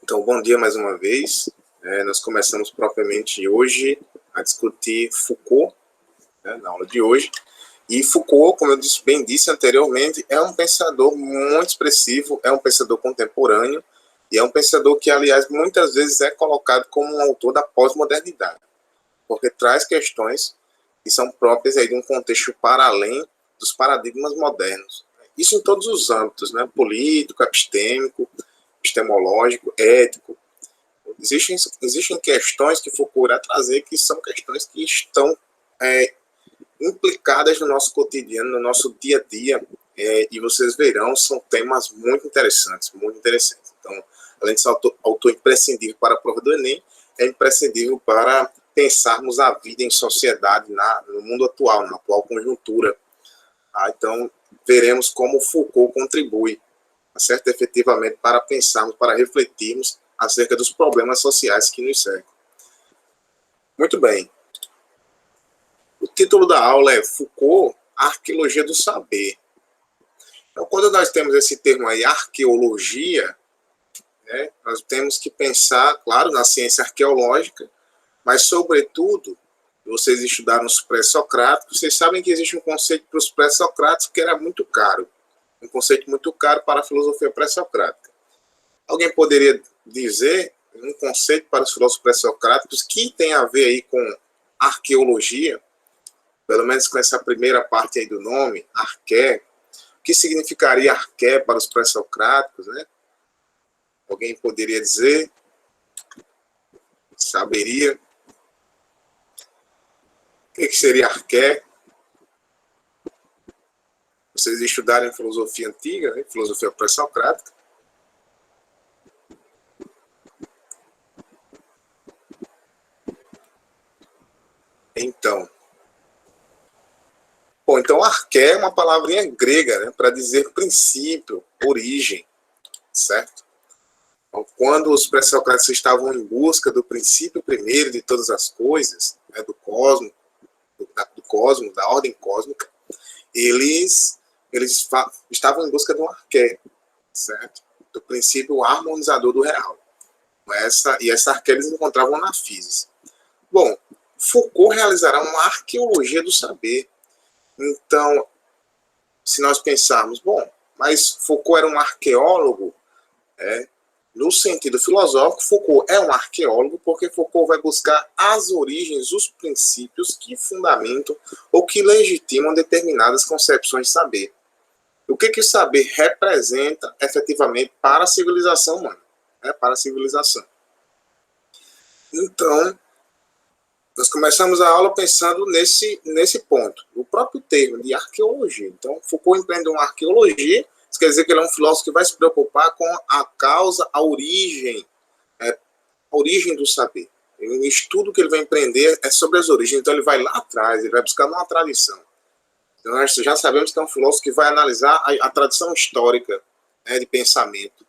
Então, bom dia mais uma vez. Nós começamos propriamente hoje a discutir Foucault, na aula de hoje. E Foucault, como eu bem disse anteriormente, é um pensador muito expressivo, é um pensador contemporâneo, e é um pensador que, aliás, muitas vezes é colocado como um autor da pós-modernidade, porque traz questões que são próprias aí de um contexto para além dos paradigmas modernos. Isso em todos os âmbitos, político, epistêmico, epistemológico, ético. Existem questões que Foucault irá trazer que são questões que estão implicadas no nosso cotidiano, no nosso dia a dia, e vocês verão, são temas muito interessantes, muito interessantes. Então, além de ser autor imprescindível para a prova do Enem, é imprescindível para pensarmos a vida em sociedade no mundo atual, na atual conjuntura. Então, veremos como Foucault contribui, certo? Efetivamente, para pensarmos, para refletirmos acerca dos problemas sociais que nos cercam. Muito bem. O título da aula é Foucault, a arqueologia do saber. Então, quando nós temos esse termo aí, arqueologia, nós temos que pensar, claro, na ciência arqueológica, mas, sobretudo, vocês estudaram os pré-socráticos, vocês sabem que existe um conceito para os pré-socráticos que era muito caro, um conceito muito caro para a filosofia pré-socrática. Alguém poderia dizer um conceito para os filósofos pré-socráticos que tem a ver aí com arqueologia, pelo menos com essa primeira parte aí do nome, arqué? O que significaria arqué para os pré-socráticos, Alguém poderia dizer? Saberia? O que seria arqué? Vocês estudaram filosofia antiga, filosofia pré-socrática. Então, arqué é uma palavrinha grega, para dizer princípio, origem, certo? Então, quando os pré-socráticos estavam em busca do princípio primeiro de todas as coisas, do cosmos, da ordem cósmica, eles estavam em busca de um arqué, certo? Do princípio harmonizador do real. E essa arqué eles encontravam na física. Bom, Foucault realizará uma arqueologia do saber. Então, se nós pensarmos, mas Foucault era um arqueólogo, no sentido filosófico, Foucault é um arqueólogo porque Foucault vai buscar as origens, os princípios que fundamentam ou que legitimam determinadas concepções de saber. O que o saber representa efetivamente para a civilização humana, para a civilização. Então, nós começamos a aula pensando nesse ponto, o próprio termo de arqueologia. Então, Foucault empreende uma arqueologia, isso quer dizer que ele é um filósofo que vai se preocupar com a causa, a origem do saber. O estudo que ele vai empreender é sobre as origens, então ele vai lá atrás, ele vai buscar uma tradição. Então, nós já sabemos que é um filósofo que vai analisar a tradição histórica de pensamento.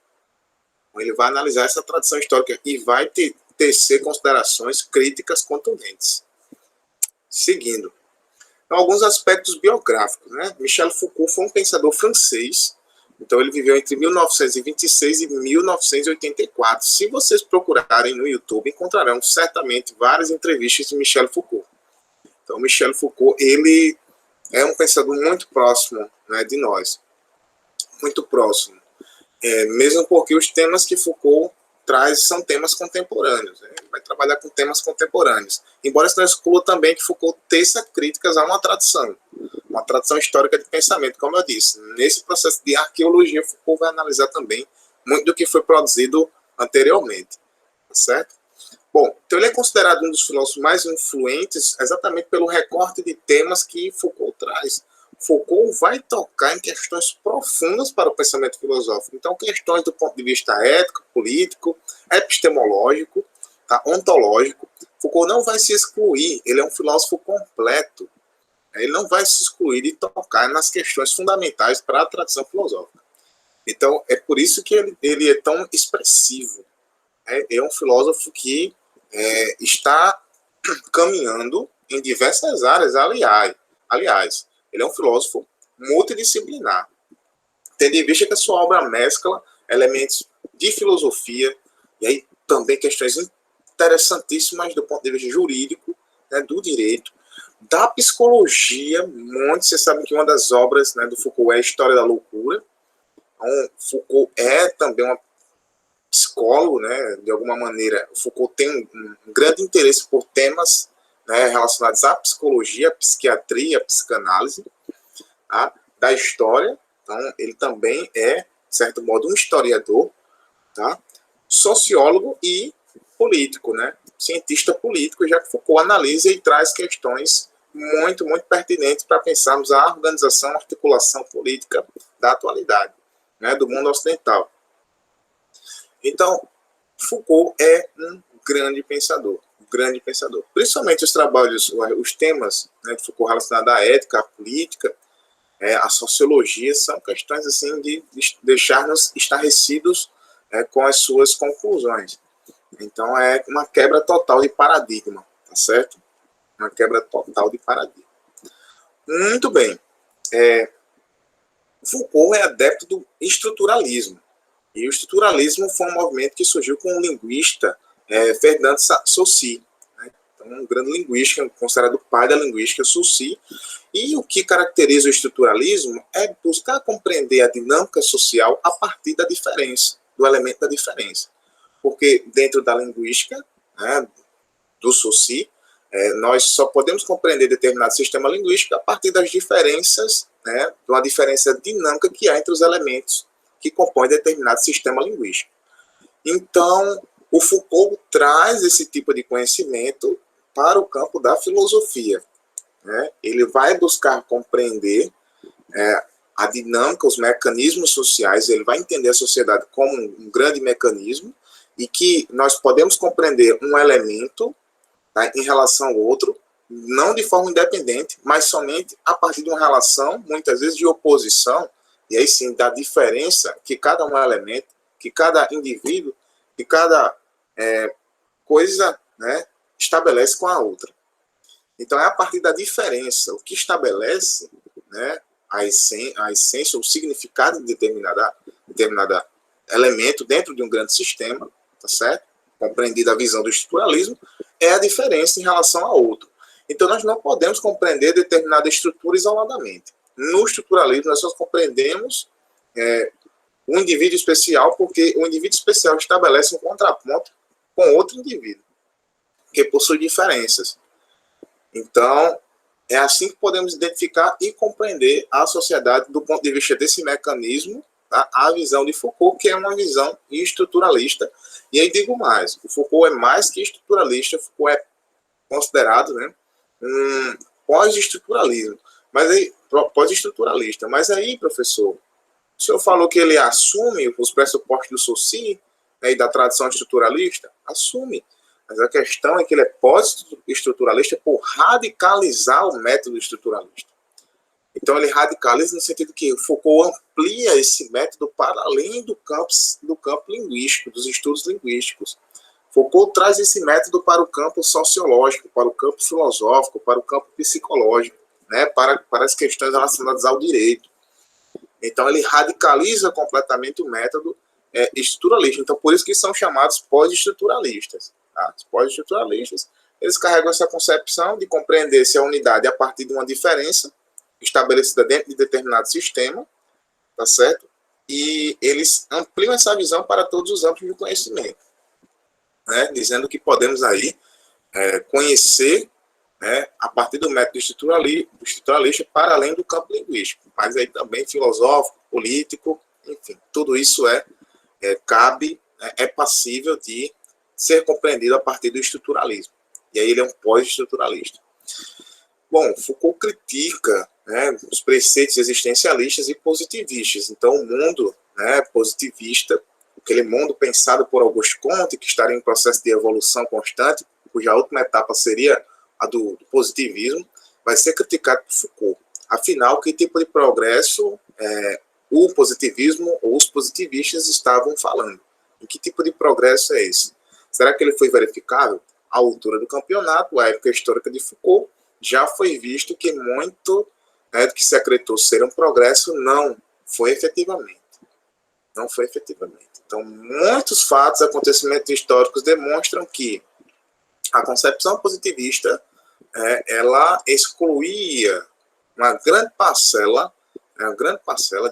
Então, ele vai analisar essa tradição histórica e vai tecer considerações críticas contundentes. Seguindo. Então, alguns aspectos biográficos. Michel Foucault foi um pensador francês. Então, ele viveu entre 1926 e 1984. Se vocês procurarem no YouTube, encontrarão certamente várias entrevistas de Michel Foucault. Então, Michel Foucault, ele é um pensador muito próximo de nós. Muito próximo. Mesmo porque os temas que Foucault traz são temas contemporâneos. Ele vai trabalhar com temas contemporâneos. Embora isso não exclua também que Foucault teça críticas a uma tradição histórica de pensamento, como eu disse. Nesse processo de arqueologia, Foucault vai analisar também muito do que foi produzido anteriormente. Certo? Bom, então ele é considerado um dos filósofos mais influentes exatamente pelo recorte de temas que Foucault traz. Foucault vai tocar em questões profundas para o pensamento filosófico. Então, questões do ponto de vista ético, político, epistemológico, ontológico. Foucault não vai se excluir, ele é um filósofo completo. Ele não vai se excluir de tocar nas questões fundamentais para a tradição filosófica. Então, é por isso que ele é tão expressivo. É um filósofo que está caminhando em diversas áreas, aliás. Ele é um filósofo multidisciplinar, tendo em vista que a sua obra mescla elementos de filosofia, E aí também questões interessantíssimas do ponto de vista jurídico, né, do direito, da psicologia, muito. Você sabe que uma das obras, né, do Foucault é a História da Loucura. Então, Foucault é também uma psicólogo, né, de alguma maneira. Foucault tem um grande interesse por temas, né, relacionados à psicologia, à psiquiatria, à psicanálise, tá, da história. Então, ele também é, de certo modo, um historiador, tá, sociólogo e político, né, cientista político, já que Foucault analisa e traz questões muito, muito pertinentes para pensarmos a organização, a articulação política da atualidade, né, do mundo ocidental. Então, Foucault é um grande pensador, Principalmente os trabalhos, os temas, né, de Foucault relacionados à ética, à política, à sociologia, são questões assim de deixar-nos estarrecidos com as suas conclusões. Então, é uma quebra total de paradigma, tá certo? Uma quebra total de paradigma. Muito bem. Foucault é adepto do estruturalismo. E o estruturalismo foi um movimento que surgiu com o linguista Ferdinand Saussure, né? Então, um grande linguista, considerado o pai da linguística, Saussure. E o que caracteriza o estruturalismo é buscar compreender a dinâmica social a partir da diferença, do elemento da diferença. Porque dentro da linguística, né, do Saussure, nós só podemos compreender determinado sistema linguístico a partir das diferenças, né, de uma diferença dinâmica que há entre os elementos que compõem determinado sistema linguístico. Então, o Foucault traz esse tipo de conhecimento para o campo da filosofia, né? Ele vai buscar compreender a dinâmica, os mecanismos sociais, ele vai entender a sociedade como um grande mecanismo e que nós podemos compreender um elemento, tá, em relação ao outro, não de forma independente, mas somente a partir de uma relação, muitas vezes de oposição, e aí sim da diferença que cada um elemento, que cada indivíduo, que cada coisa, né, estabelece com a outra. Então é a partir da diferença, o que estabelece, né, a essência, o significado de determinada elemento dentro de um grande sistema, tá certo? Compreendida a visão do estruturalismo, é a diferença em relação a outro. Então nós não podemos compreender determinada estrutura isoladamente. No estruturalismo, nós só compreendemos um indivíduo especial porque o indivíduo especial estabelece um contraponto com outro indivíduo, que possui diferenças. Então, é assim que podemos identificar e compreender a sociedade do ponto de vista desse mecanismo, tá? A visão de Foucault, que é uma visão estruturalista. E aí digo mais, o Foucault é mais que estruturalista, Foucault é considerado, né, um pós-estruturalismo. Mas aí, pós-estruturalista. Mas aí, professor, o senhor falou que ele assume os pressupostos do Saussure, né, e da tradição estruturalista? Assume. Mas a questão é que ele é pós-estruturalista por radicalizar o método estruturalista. Então, ele radicaliza no sentido que Foucault amplia esse método para além do campo linguístico, dos estudos linguísticos. Foucault traz esse método para o campo sociológico, para o campo filosófico, para o campo psicológico, né, para as questões relacionadas ao direito. Então, ele radicaliza completamente o método estruturalista. Então, por isso que são chamados pós-estruturalistas. Tá? Os pós-estruturalistas, eles carregam essa concepção de compreender-se a unidade a partir de uma diferença estabelecida dentro de determinado sistema, tá certo? E eles ampliam essa visão para todos os âmbitos do conhecimento, né? Dizendo que podemos aí conhecer, né, a partir do método estruturalista para além do campo linguístico, mas aí também filosófico, político, enfim, tudo isso cabe, é passível de ser compreendido a partir do estruturalismo. E aí ele é um pós-estruturalista. Bom, Foucault critica, né, os preceitos existencialistas e positivistas. Então, o mundo, né, positivista, aquele mundo pensado por Auguste Comte, que estaria em processo de evolução constante, cuja última etapa seria a do positivismo, vai ser criticado por Foucault. Afinal, que tipo de progresso o positivismo ou os positivistas estavam falando? Em que tipo de progresso é esse? Será que ele foi verificado? À altura do campeonato, a época histórica de Foucault, já foi visto que muito do que se acreditou ser um progresso não foi efetivamente. Não foi efetivamente. Então, muitos fatos, acontecimentos históricos demonstram que a concepção positivista ela excluía uma grande parcela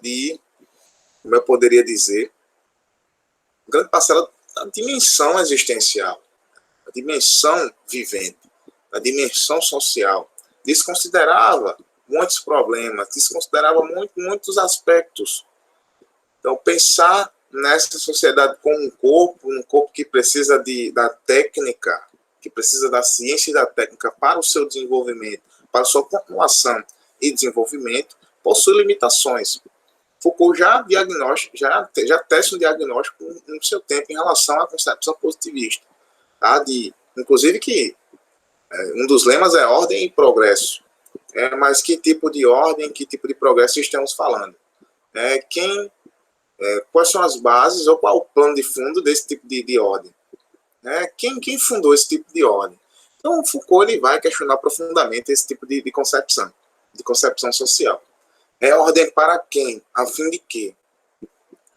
de, como eu poderia dizer, uma grande parcela da dimensão existencial, a dimensão vivente, a dimensão social. Desconsiderava muitos problemas, desconsiderava muitos aspectos. Então, pensar nessa sociedade como um corpo que precisa da técnica, que precisa da ciência e da técnica para o seu desenvolvimento, para a sua continuação e desenvolvimento, possui limitações. Foucault já tece um diagnóstico no seu tempo em relação à concepção positivista. Tá? Inclusive que um dos lemas é ordem e progresso. Mas que tipo de ordem, que tipo de progresso estamos falando? Quais são as bases ou qual é o plano de fundo desse tipo de ordem? Quem fundou esse tipo de ordem? Então, Foucault ele vai questionar profundamente esse tipo de concepção social. É ordem para quem? A fim de quê?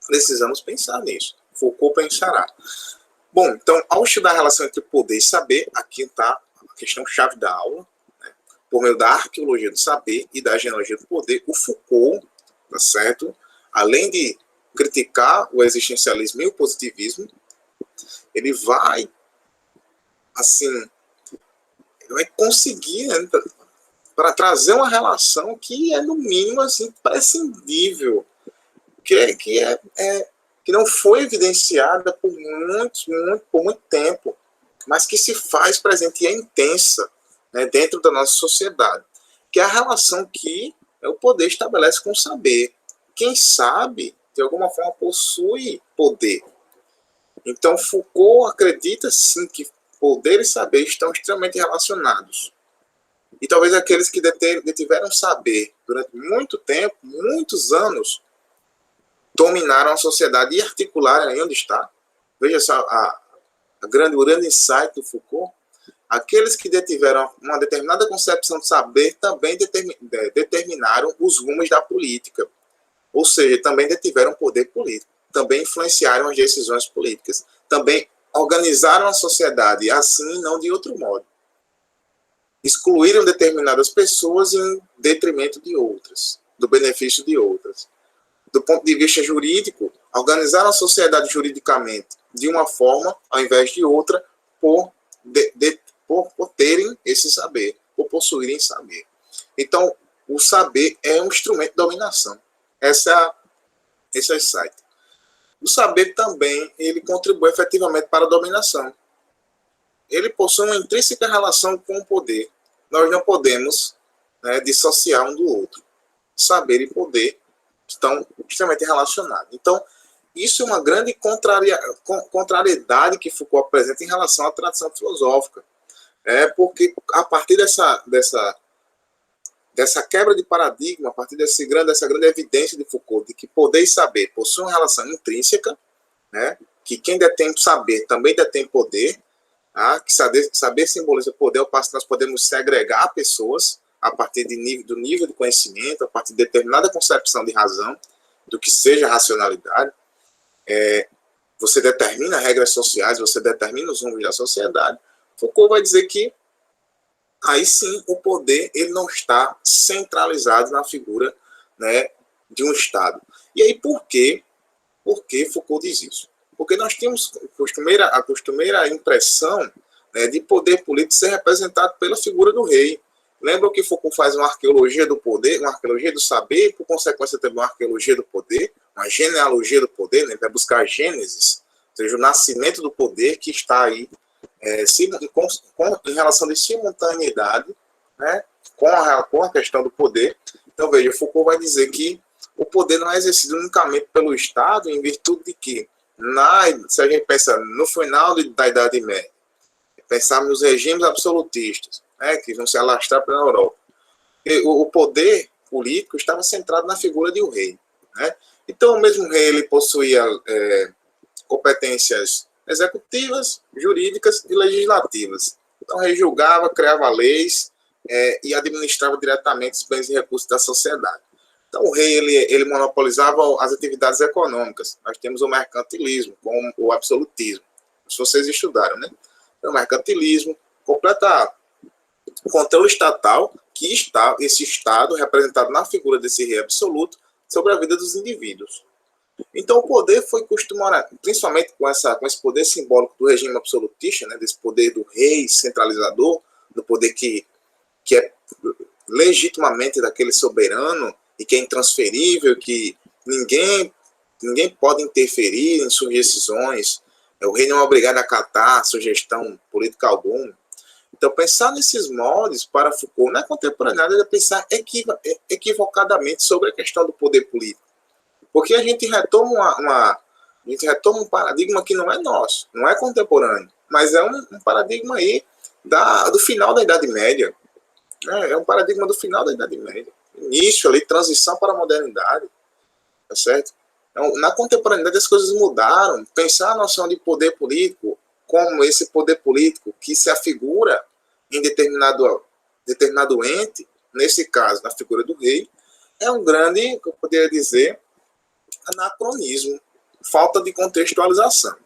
Precisamos pensar nisso. Foucault pensará. Bom, então, ao estudar a relação entre poder e saber, aqui está a questão-chave da aula, né? Por meio da arqueologia do saber e da genealogia do poder, o Foucault, tá certo? Além de criticar o existencialismo e o positivismo, ele vai conseguir, né, para trazer uma relação que é, no mínimo, assim, prescindível, que não foi evidenciada por muito tempo, mas que se faz presente e é intensa, né, dentro da nossa sociedade, que é a relação que o poder estabelece com o saber. Quem sabe, de alguma forma, possui poder. Então, Foucault acredita, sim, que poder e saber estão extremamente relacionados. E talvez aqueles que detiveram saber durante muito tempo, muitos anos, dominaram a sociedade e articularam aí onde está. Veja só o grande insight do Foucault. Aqueles que detiveram uma determinada concepção de saber também determinaram os rumos da política. Ou seja, também detiveram poder político. Também influenciaram as decisões políticas. Também organizaram a sociedade assim, não de outro modo. Excluíram determinadas pessoas em detrimento de outras, do benefício de outras. Do ponto de vista jurídico, organizaram a sociedade juridicamente de uma forma, ao invés de outra, por terem esse saber, por possuírem saber. Então, o saber é um instrumento de dominação. Esse é o insight. O saber também, ele contribui efetivamente para a dominação. Ele possui uma intrínseca relação com o poder. Nós não podemos, né, dissociar um do outro. Saber e poder estão extremamente relacionados. Então, isso é uma grande contrariedade que Foucault apresenta em relação à tradição filosófica. Porque a partir dessa quebra de paradigma, a partir dessa grande evidência de Foucault, de que poder e saber possuem uma relação intrínseca, né, que quem detém saber também detém poder, que saber simboliza poder, ao passo que nós podemos segregar pessoas a partir do nível de conhecimento, a partir de determinada concepção de razão, do que seja racionalidade. Você determina regras sociais, você determina os rumos da sociedade. Foucault vai dizer que aí sim o poder ele não está centralizado na figura, né, de um Estado. E aí por que Foucault diz isso? Porque nós temos a costumeira impressão, né, de poder político ser representado pela figura do rei. Lembra que Foucault faz uma arqueologia do poder, uma arqueologia do saber, por consequência também uma arqueologia do poder, uma genealogia do poder, né, vai buscar a gênesis, ou seja, o nascimento do poder que está aí, em relação de simultaneidade, né, com a questão do poder. Então, veja, Foucault vai dizer que o poder não é exercido unicamente pelo Estado, em virtude de que, se a gente pensa no final da Idade Média, pensar nos regimes absolutistas, né, que vão se alastrar pela Europa, o poder político estava centrado na figura de um rei. Né? Então, o mesmo rei ele possuía competências executivas, jurídicas e legislativas. Então, o rei julgava, criava leis e administrava diretamente os bens e recursos da sociedade. Então, o rei ele monopolizava as atividades econômicas. Nós temos o mercantilismo, com o absolutismo. Se vocês estudaram, né? O mercantilismo completa o controle estatal que está esse Estado, representado na figura desse rei absoluto, sobre a vida dos indivíduos. Então, o poder foi costumado, principalmente com esse poder simbólico do regime absolutista, né, desse poder do rei centralizador, do poder que é legitimamente daquele soberano e que é intransferível, que ninguém pode interferir em suas decisões, o rei não é obrigado a acatar sugestão política alguma. Então, pensar nesses moldes para Foucault na contemporaneidade é pensar equivocadamente sobre a questão do poder político. Porque a gente retoma um paradigma que não é nosso, não é contemporâneo, mas é um paradigma aí do final da Idade Média. É um paradigma do final da Idade Média. Início ali, transição para a modernidade. Tá certo? Então, na contemporaneidade as coisas mudaram. Pensar a noção de poder político como esse poder político que se afigura em determinado ente, nesse caso, na figura do rei, é um grande, que eu poderia dizer, anacronismo, falta de contextualização.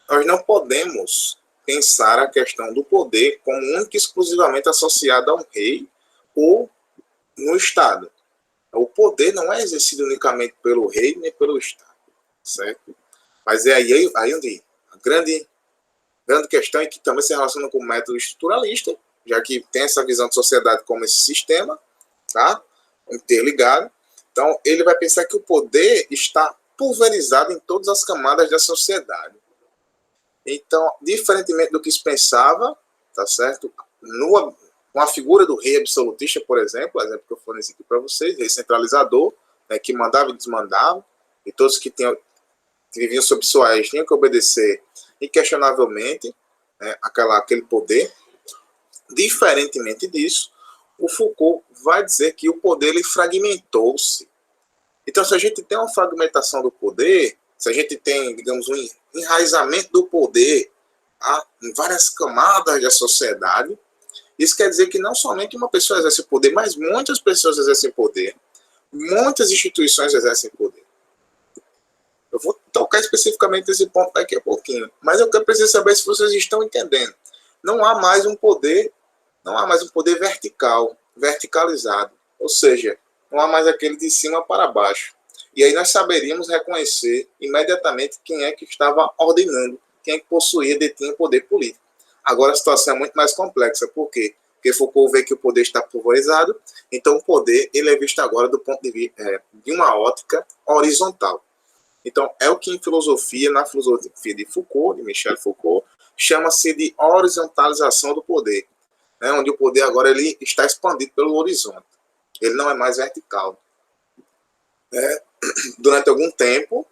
Nós não podemos pensar a questão do poder como única e exclusivamente associada a um rei ou no Estado. O poder não é exercido unicamente pelo rei nem pelo Estado, certo? Mas é aí onde a grande questão é que também se relaciona com o método estruturalista, já que tem essa visão de sociedade como esse sistema, tá? Interligado. Então, ele vai pensar que o poder está pulverizado em todas as camadas da sociedade. Então, diferentemente do que se pensava, tá certo? Com a figura do rei absolutista, por exemplo, o exemplo que eu forneci aqui para vocês, rei centralizador, né, que mandava e desmandava, e todos que viviam sob sua égide tinham que obedecer inquestionavelmente, né, aquele poder. Diferentemente disso, o Foucault vai dizer que o poder ele fragmentou-se. Então, se a gente tem uma fragmentação do poder, se a gente tem, digamos, um enraizamento do poder em várias camadas da sociedade, isso quer dizer que não somente uma pessoa exerce poder, mas muitas pessoas exercem poder, muitas instituições exercem poder. Eu vou tocar especificamente esse ponto daqui a pouquinho, mas eu preciso saber se vocês estão entendendo. Não há mais um poder verticalizado, ou seja, não há mais aquele de cima para baixo. E aí nós saberíamos reconhecer imediatamente quem é que estava ordenando, quem é que possuía, detinha poder político. Agora a situação é muito mais complexa. Por quê? Porque Foucault vê que o poder está pulverizado, então o poder ele é visto agora do ponto de vista de uma ótica horizontal. Então, é o que em filosofia, na filosofia de Foucault, de Michel Foucault, chama-se de horizontalização do poder, né, onde o poder agora ele está expandido pelo horizonte. Ele não é mais vertical. Durante algum tempo,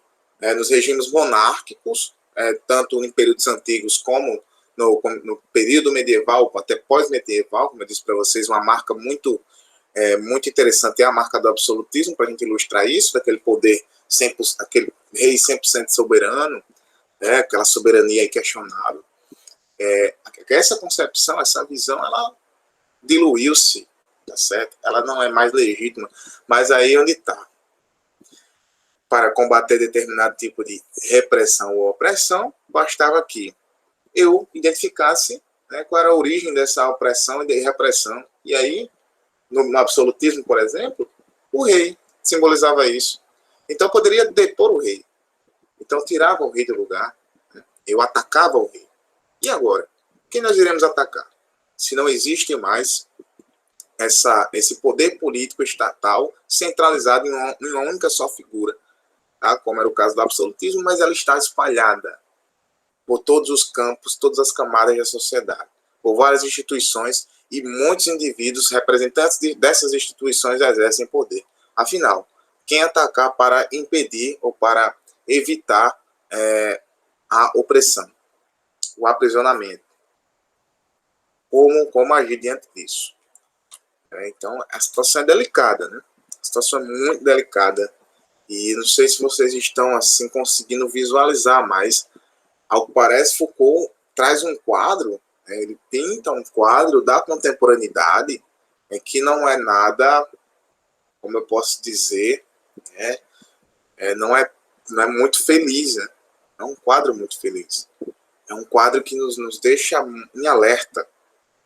nos regimes monárquicos, tanto em períodos antigos como no período medieval, até pós-medieval, como eu disse para vocês, uma marca muito interessante é a marca do absolutismo, para a gente ilustrar isso, daquele poder, aquele rei 100% soberano, aquela soberania inquestionável. Essa concepção, essa visão, ela diluiu-se, tá certo? Ela não é mais legítima, mas aí onde está. Para combater determinado tipo de repressão ou opressão, bastava que eu identificasse, né, qual era a origem dessa opressão e de repressão. E aí, no absolutismo, por exemplo, o rei simbolizava isso. Então, eu poderia depor o rei. Então, eu tirava o rei do lugar, né? Eu atacava o rei. E agora? Quem nós iremos atacar? Se não existe mais esse poder político estatal centralizado em uma única só figura, tá? Como era o caso do absolutismo, mas ela está espalhada por todos os campos, todas as camadas da sociedade, por várias instituições e muitos indivíduos, representantes dessas instituições, exercem poder. Afinal, quem atacar para impedir ou para evitar a opressão, o aprisionamento? Como agir diante disso? Então, a situação é delicada, né? A situação é muito delicada. E não sei se vocês estão assim conseguindo visualizar, mas ao que parece, Foucault traz um quadro, né, ele pinta um quadro da contemporaneidade que não é nada como eu posso dizer, né, não é muito feliz, né? É um quadro muito feliz. É um quadro que nos deixa em alerta,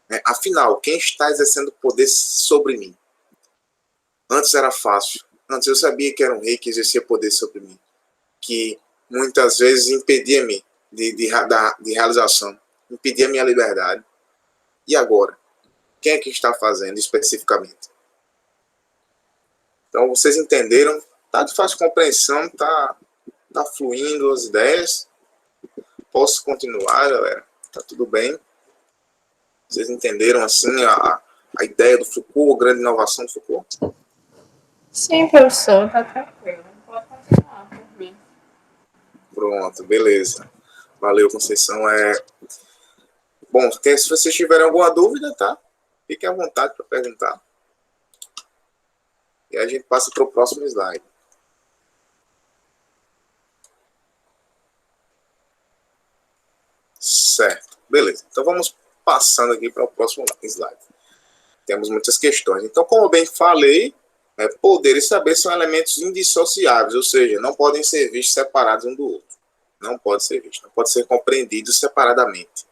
né? Afinal, quem está exercendo poder sobre mim? Antes era fácil. Antes eu sabia que era um rei que exercia poder sobre mim, que muitas vezes impedia-me de realização, impedia minha liberdade. E agora? Quem é que está fazendo especificamente? Então, vocês entenderam? Tá de fácil compreensão, tá fluindo as ideias. Posso continuar, galera? Tá tudo bem? Vocês entenderam, assim, a ideia do Foucault, a grande inovação do Foucault? Sim, professor, tá tranquilo. Pode continuar por mim. Pronto, beleza. Valeu, Conceição. Bom, se vocês tiverem alguma dúvida, tá? Fiquem à vontade para perguntar. E aí a gente passa para o próximo slide. Certo, beleza. Então vamos passando aqui para o próximo slide. Temos muitas questões. Então, como eu bem falei, poder e saber são elementos indissociáveis, ou seja, não podem ser vistos separados um do outro. Não pode ser visto, não pode ser compreendido separadamente.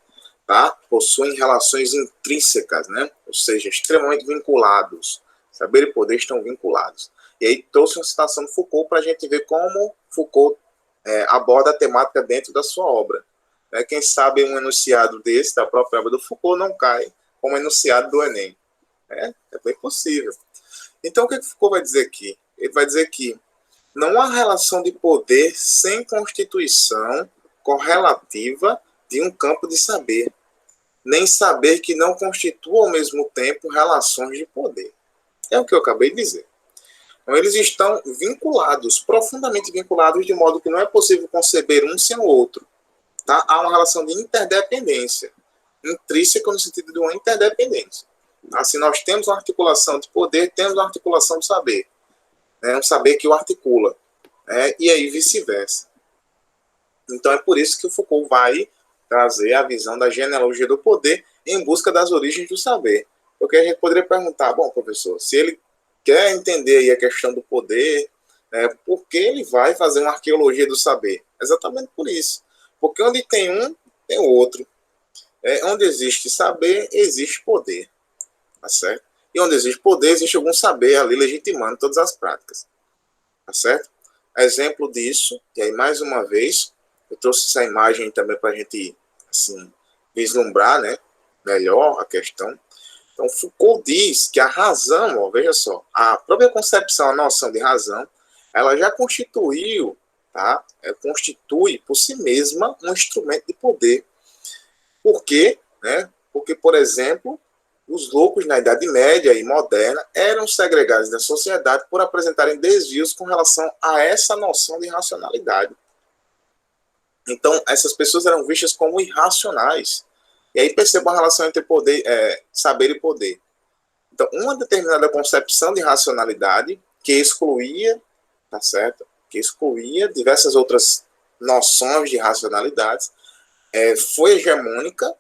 Tá? Possuem relações intrínsecas, né? Ou seja, extremamente vinculados. Saber e poder estão vinculados. E aí trouxe uma citação do Foucault para a gente ver como Foucault aborda a temática dentro da sua obra. Quem sabe um enunciado desse, da própria obra do Foucault, não cai como enunciado do Enem. É bem possível. Então, o que Foucault vai dizer aqui? Ele vai dizer que não há relação de poder sem constituição correlativa de um campo de saber, nem saber que não constitua ao mesmo tempo relações de poder. É o que eu acabei de dizer. Então, eles estão vinculados, profundamente vinculados, de modo que não é possível conceber um sem o outro. Tá? Há uma relação de interdependência, intrínseca no sentido de uma interdependência. Tá? Se nós temos uma articulação de poder, temos uma articulação de saber. Um saber que o articula. E aí vice-versa. Então é por isso que o Foucault vai trazer a visão da genealogia do poder em busca das origens do saber. Porque a gente poderia perguntar, bom, professor, se ele quer entender aí a questão do poder, por que ele vai fazer uma arqueologia do saber? Exatamente por isso. Porque onde tem um, tem o outro. Onde existe saber, existe poder. Tá certo? E onde existe poder, existe algum saber ali legitimando todas as práticas. Tá certo? Exemplo disso, e aí mais uma vez, eu trouxe essa imagem também para a gente assim, vislumbrar, né, melhor a questão. Então, Foucault diz que a razão, ó, veja só, a própria concepção, a noção de razão, ela já constituiu, tá? Constitui por si mesma um instrumento de poder. Por quê? Porque, por exemplo, os loucos na Idade Média e moderna eram segregados da sociedade por apresentarem desvios com relação a essa noção de racionalidade. Então, essas pessoas eram vistas como irracionais. E aí perceba a relação entre poder, saber e poder. Então, uma determinada concepção de racionalidade que excluía, tá certo? Que excluía diversas outras noções de racionalidade, foi hegemônica,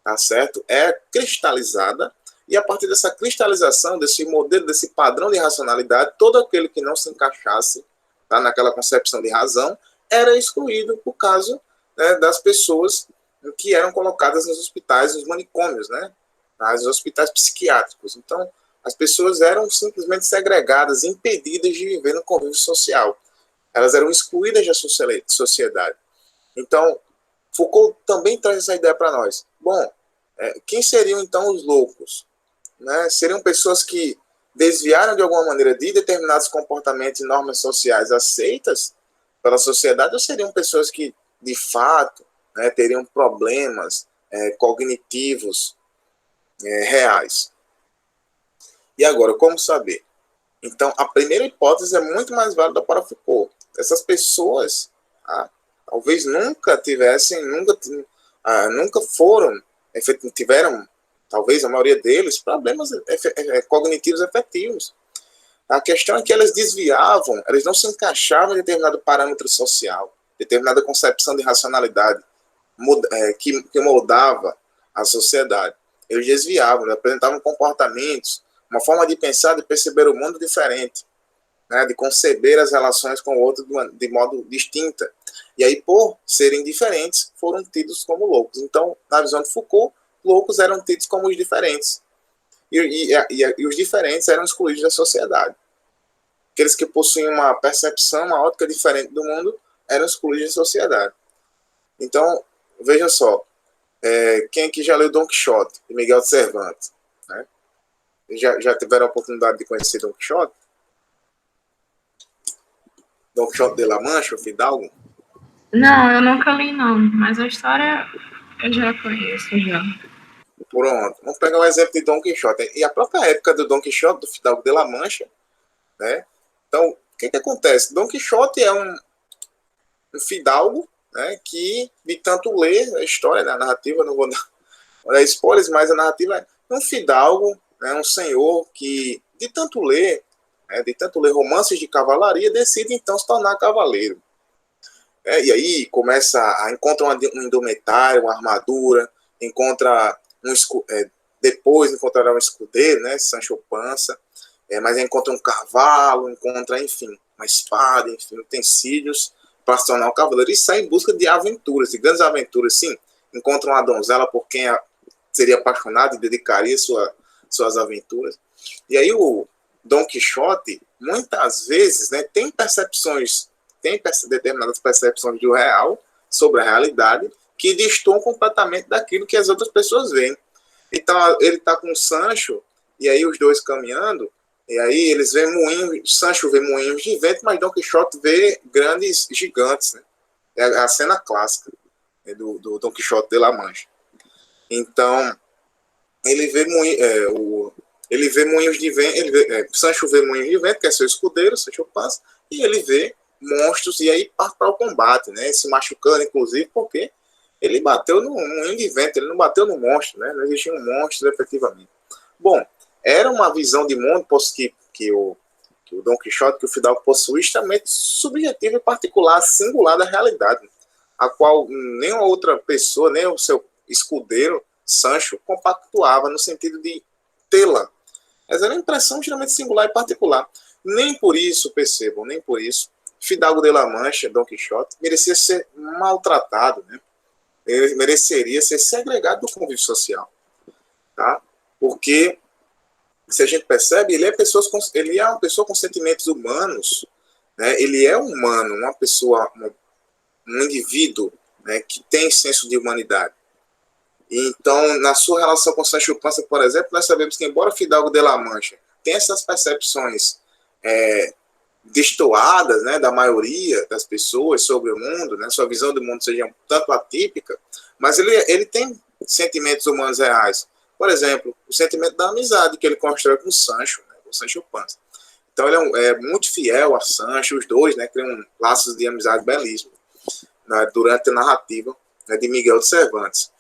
tá certo? É cristalizada, e a partir dessa cristalização, desse modelo, desse padrão de racionalidade, todo aquele que não se encaixasse, tá, naquela concepção de razão era excluído por causa, né, das pessoas que eram colocadas nos hospitais, nos manicômios, né, nos hospitais psiquiátricos. Então, as pessoas eram simplesmente segregadas, impedidas de viver no convívio social. Elas eram excluídas da sociedade. Então, Foucault também traz essa ideia para nós. Bom, quem seriam então os loucos? Seriam pessoas que desviaram de alguma maneira de determinados comportamentos e normas sociais aceitas pela sociedade, ou seriam pessoas que, de fato, teriam problemas cognitivos reais? E agora, como saber? Então, a primeira hipótese é muito mais válida para Foucault. Essas pessoas, talvez nunca tivessem, nunca foram, tiveram, talvez a maioria deles, problemas cognitivos efetivos. A questão é que elas desviavam, elas não se encaixavam em determinado parâmetro social, determinada concepção de racionalidade que moldava a sociedade. Eles desviavam, apresentavam comportamentos, uma forma de pensar, de perceber o mundo diferente. né, de conceber as relações com o outro de modo distinta. E aí, por serem diferentes, foram tidos como loucos. Então, na visão de Foucault, loucos eram tidos como os diferentes. E os diferentes eram excluídos da sociedade. Aqueles que possuíam uma percepção, uma ótica diferente do mundo, eram excluídos da sociedade. Então, veja só, quem aqui já leu Dom Quixote, de Miguel de Cervantes? Né? Já tiveram a oportunidade de conhecer Dom Quixote? Dom Quixote de La Mancha, o Fidalgo? Não, eu nunca li, não. Mas a história eu já conheço, já. Pronto. Vamos pegar o exemplo de Dom Quixote. E a própria época do Dom Quixote, do Fidalgo de La Mancha, né? Então, o que acontece? Dom Quixote é um fidalgo, né, que de tanto ler a história, né, a narrativa, não vou dar spoilers, mas a narrativa é um fidalgo, né, um senhor que de tanto ler romances de cavalaria, decide então se tornar cavaleiro. E aí começa a encontra um indumentário, uma armadura, encontra depois encontrará um escudeiro, né, Sancho Panza, mas encontra um cavalo, encontra, enfim, uma espada, enfim, utensílios para se tornar um cavaleiro e sai em busca de aventuras, de grandes aventuras, sim. Encontra uma donzela por quem seria apaixonado e dedicaria suas aventuras. E aí o Dom Quixote, muitas vezes, né, tem determinadas percepções do real, sobre a realidade, que destoam completamente daquilo que as outras pessoas veem. Então, ele está com o Sancho, e aí os dois caminhando, e aí eles veem moinhos, Sancho vê moinhos de vento, mas Dom Quixote vê grandes gigantes, né? É a cena clássica, né, do Dom Quixote de La Mancha. Então, ele vê moinhos de vento, Sancho vê moinhos de vento, que é seu escudeiro, Sancho Panza, e ele vê monstros, e aí parte para o combate, né? Se machucando, inclusive, porque ele bateu no moinho de vento, ele não bateu no monstro, né? Não existia um monstro, efetivamente. Bom, era uma visão de mundo que o Dom Quixote, que o Fidalgo possui, extremamente subjetiva e particular, singular da realidade, a qual nenhuma outra pessoa, nem o seu escudeiro, Sancho, compactuava no sentido de tê-la. Mas era uma impressão extremamente singular e particular. Nem por isso, percebam, nem por isso, Fidalgo de La Mancha, Dom Quixote, merecia ser maltratado, né? Ele mereceria ser segregado do convívio social, tá? Porque, se a gente percebe, ele é uma pessoa com sentimentos humanos, né? Ele é humano, uma pessoa, um indivíduo, né, que tem senso de humanidade. Então, na sua relação com Sancho Panza, por exemplo, nós sabemos que, embora Fidalgo de La Mancha tenha essas percepções destoadas, né, da maioria das pessoas sobre o mundo, né, sua visão do mundo seja um tanto atípica, mas ele tem sentimentos humanos reais. Por exemplo, o sentimento da amizade que ele constrói com o Sancho, né, com o Sancho Panza. Então ele é muito fiel a Sancho, os dois, né, criam laços de amizade belíssimos, né, durante a narrativa, né, de Miguel de Cervantes.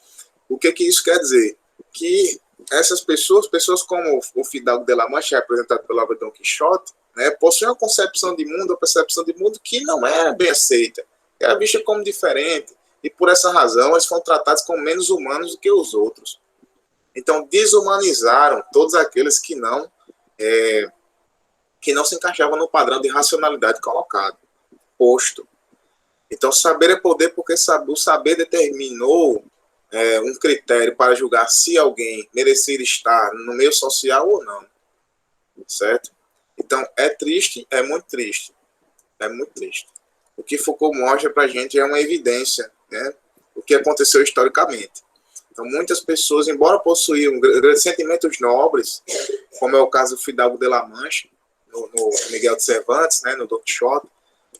O que isso quer dizer? Que essas pessoas como o Fidalgo de La Mancha, representado pelo Dom Quixote, né, possuem uma concepção de mundo, uma percepção de mundo que não é bem aceita, é vista como diferente, e por essa razão eles foram tratados como menos humanos do que os outros. Então desumanizaram todos aqueles que não se encaixavam no padrão de racionalidade colocado, posto. Então saber é poder porque o saber determinou um critério para julgar se alguém merecer estar no meio social ou não, certo? Então, é triste, é muito triste. É muito triste. O que Foucault mostra para a gente é uma evidência, né? O que aconteceu historicamente. Então, muitas pessoas, embora possuíam grandes sentimentos nobres, como é o caso do Fidalgo de La Mancha, no Miguel de Cervantes, né, no Don Quixote,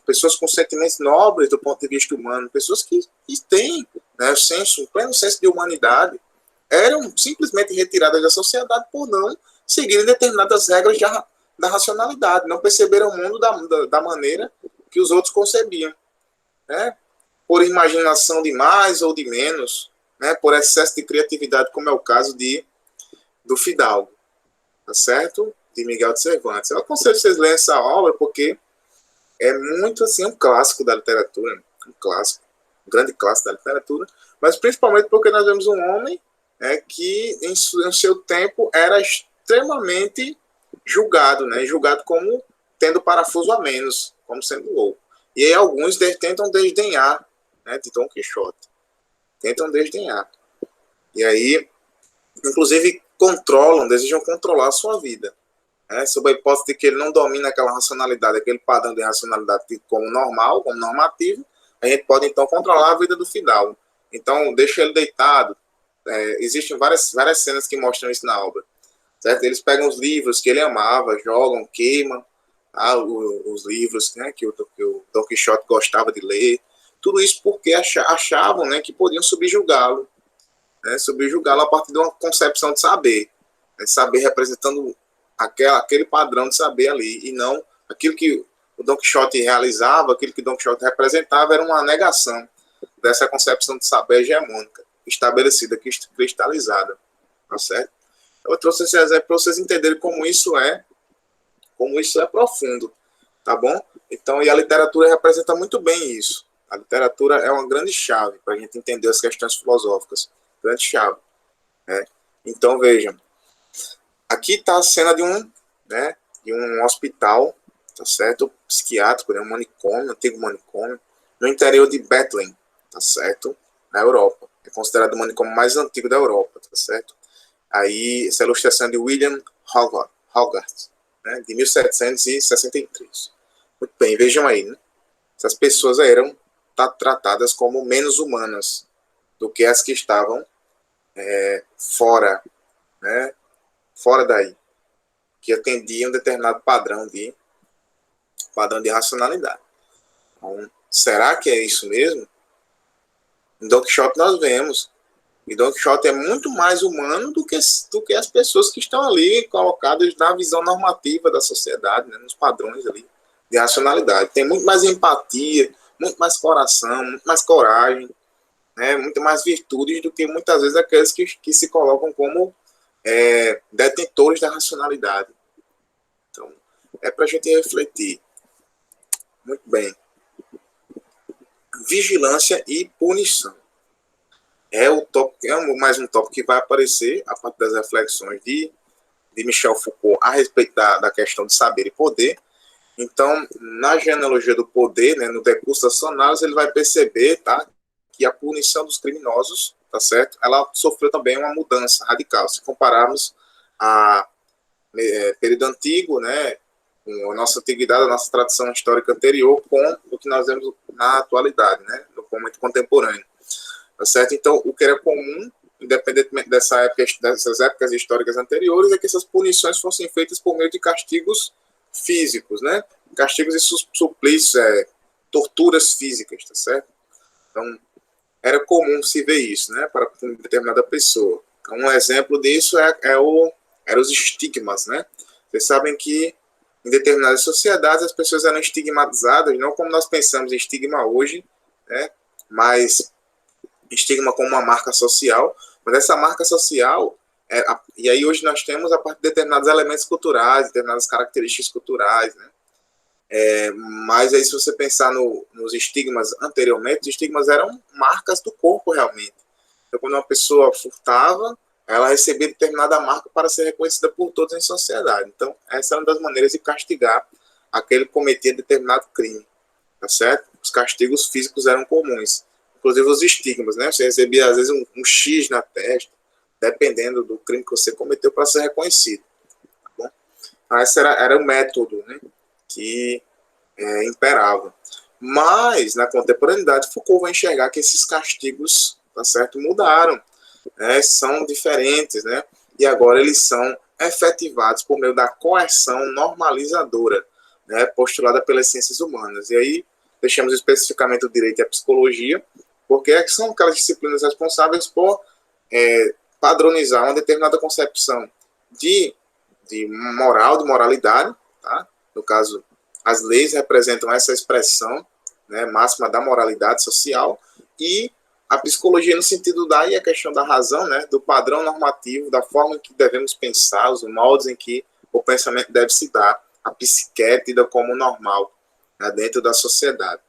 pessoas com sentimentos nobres do ponto de vista humano, pessoas que têm, né, um pleno senso de humanidade, eram simplesmente retiradas da sociedade por não seguirem determinadas regras da racionalidade, não perceberam o mundo da maneira que os outros concebiam, né? Por imaginação de mais ou de menos, né? Por excesso de criatividade, como é o caso do Fidalgo, tá certo? De Miguel de Cervantes. Eu aconselho vocês lerem essa obra porque é muito assim um clássico da literatura, um grande clássico da literatura, mas principalmente porque nós vemos um homem que em seu tempo era extremamente julgado, né? Julgado como tendo parafuso a menos, como sendo louco. E aí alguns tentam desdenhar, né, de Dom Quixote. Tentam desdenhar. E aí, inclusive, desejam controlar a sua vida. Né, sob a hipótese de que ele não domina aquela racionalidade, aquele padrão de racionalidade como normal, como normativo, a gente pode, então, controlar a vida do Fidalgo. Então, deixa ele deitado. Existem várias cenas que mostram isso na obra. Certo? Eles pegam os livros que ele amava, jogam, queimam os livros, né, que o Dom Quixote gostava de ler. Tudo isso porque achavam, né, que podiam subjugá-lo, né, subjugá-lo a partir de uma concepção de saber. Né, saber representando aquele padrão de saber ali, e não aquilo que o Dom Quixote realizava, aquilo que o Dom Quixote representava era uma negação dessa concepção de saber hegemônica, estabelecida, cristalizada. Tá certo? Eu trouxe esse exemplo para vocês entenderem como isso é profundo, tá bom? Então, e a literatura representa muito bem isso. A literatura é uma grande chave para a gente entender as questões filosóficas, grande chave. Né? Então, vejam, aqui está a cena de um hospital, tá certo? Psiquiátrico, né? Um manicômio, um antigo manicômio, no interior de Bethlehem, tá certo? Na Europa. É considerado o manicômio mais antigo da Europa, tá certo? Aí, essa ilustração de William Hogarth, né, de 1763. Muito bem, vejam aí, né? Essas pessoas eram tratadas como menos humanas do que as que estavam fora, né, fora daí, que atendiam um determinado padrão de racionalidade. Então, será que é isso mesmo? Em Don Quixote nós vemos. E Don Quixote é muito mais humano do que as pessoas que estão ali colocadas na visão normativa da sociedade, né, nos padrões ali de racionalidade. Tem muito mais empatia, muito mais coração, muito mais coragem, né, muito mais virtudes do que muitas vezes aqueles que se colocam como detentores da racionalidade. Então, é para a gente refletir. Muito bem. Vigilância e punição. É mais um tópico que vai aparecer a partir das reflexões de Michel Foucault a respeito da questão de saber e poder. Então, na genealogia do poder, né, no decurso das suas análises, ele vai perceber, tá, que a punição dos criminosos, tá certo, ela sofreu também uma mudança radical. Se compararmos a período antigo, né, com a nossa antiguidade, a nossa tradição histórica anterior, com o que nós vemos na atualidade, né, no momento contemporâneo. Tá certo? Então, o que era comum, independentemente dessas épocas históricas anteriores, é que essas punições fossem feitas por meio de castigos físicos, né? Castigos e suplícios, torturas físicas, tá certo? Então, era comum se ver isso, né? Para uma determinada pessoa. Então, um exemplo disso eram os estigmas, né? Vocês sabem que em determinadas sociedades as pessoas eram estigmatizadas, não como nós pensamos em estigma hoje, né? Mas estigma como uma marca social, mas essa marca social, e aí hoje nós temos a partir de determinados elementos culturais, determinadas características culturais, né? Mas aí se você pensar nos estigmas anteriormente, os estigmas eram marcas do corpo realmente. Então quando uma pessoa furtava, ela recebia determinada marca para ser reconhecida por todos em sociedade. Então essa é uma das maneiras de castigar aquele que cometia determinado crime, tá certo? Os castigos físicos eram comuns. Inclusive os estigmas, né? Você recebia, às vezes, um X na testa, dependendo do crime que você cometeu para ser reconhecido. Tá bom? Então, esse era o método, né, que imperava. Mas, na contemporaneidade, Foucault vai enxergar que esses castigos, tá certo, mudaram, né, são diferentes, né? E agora eles são efetivados por meio da coerção normalizadora, né, postulada pelas ciências humanas. E aí, deixamos especificamente o direito e a psicologia, porque são aquelas disciplinas responsáveis por padronizar uma determinada concepção de moral, de moralidade, tá? No caso, as leis representam essa expressão, né, máxima da moralidade social, e a psicologia no sentido a questão da razão, né, do padrão normativo, da forma em que devemos pensar, os moldes em que o pensamento deve se dar, a psique é tida como normal, né, dentro da sociedade.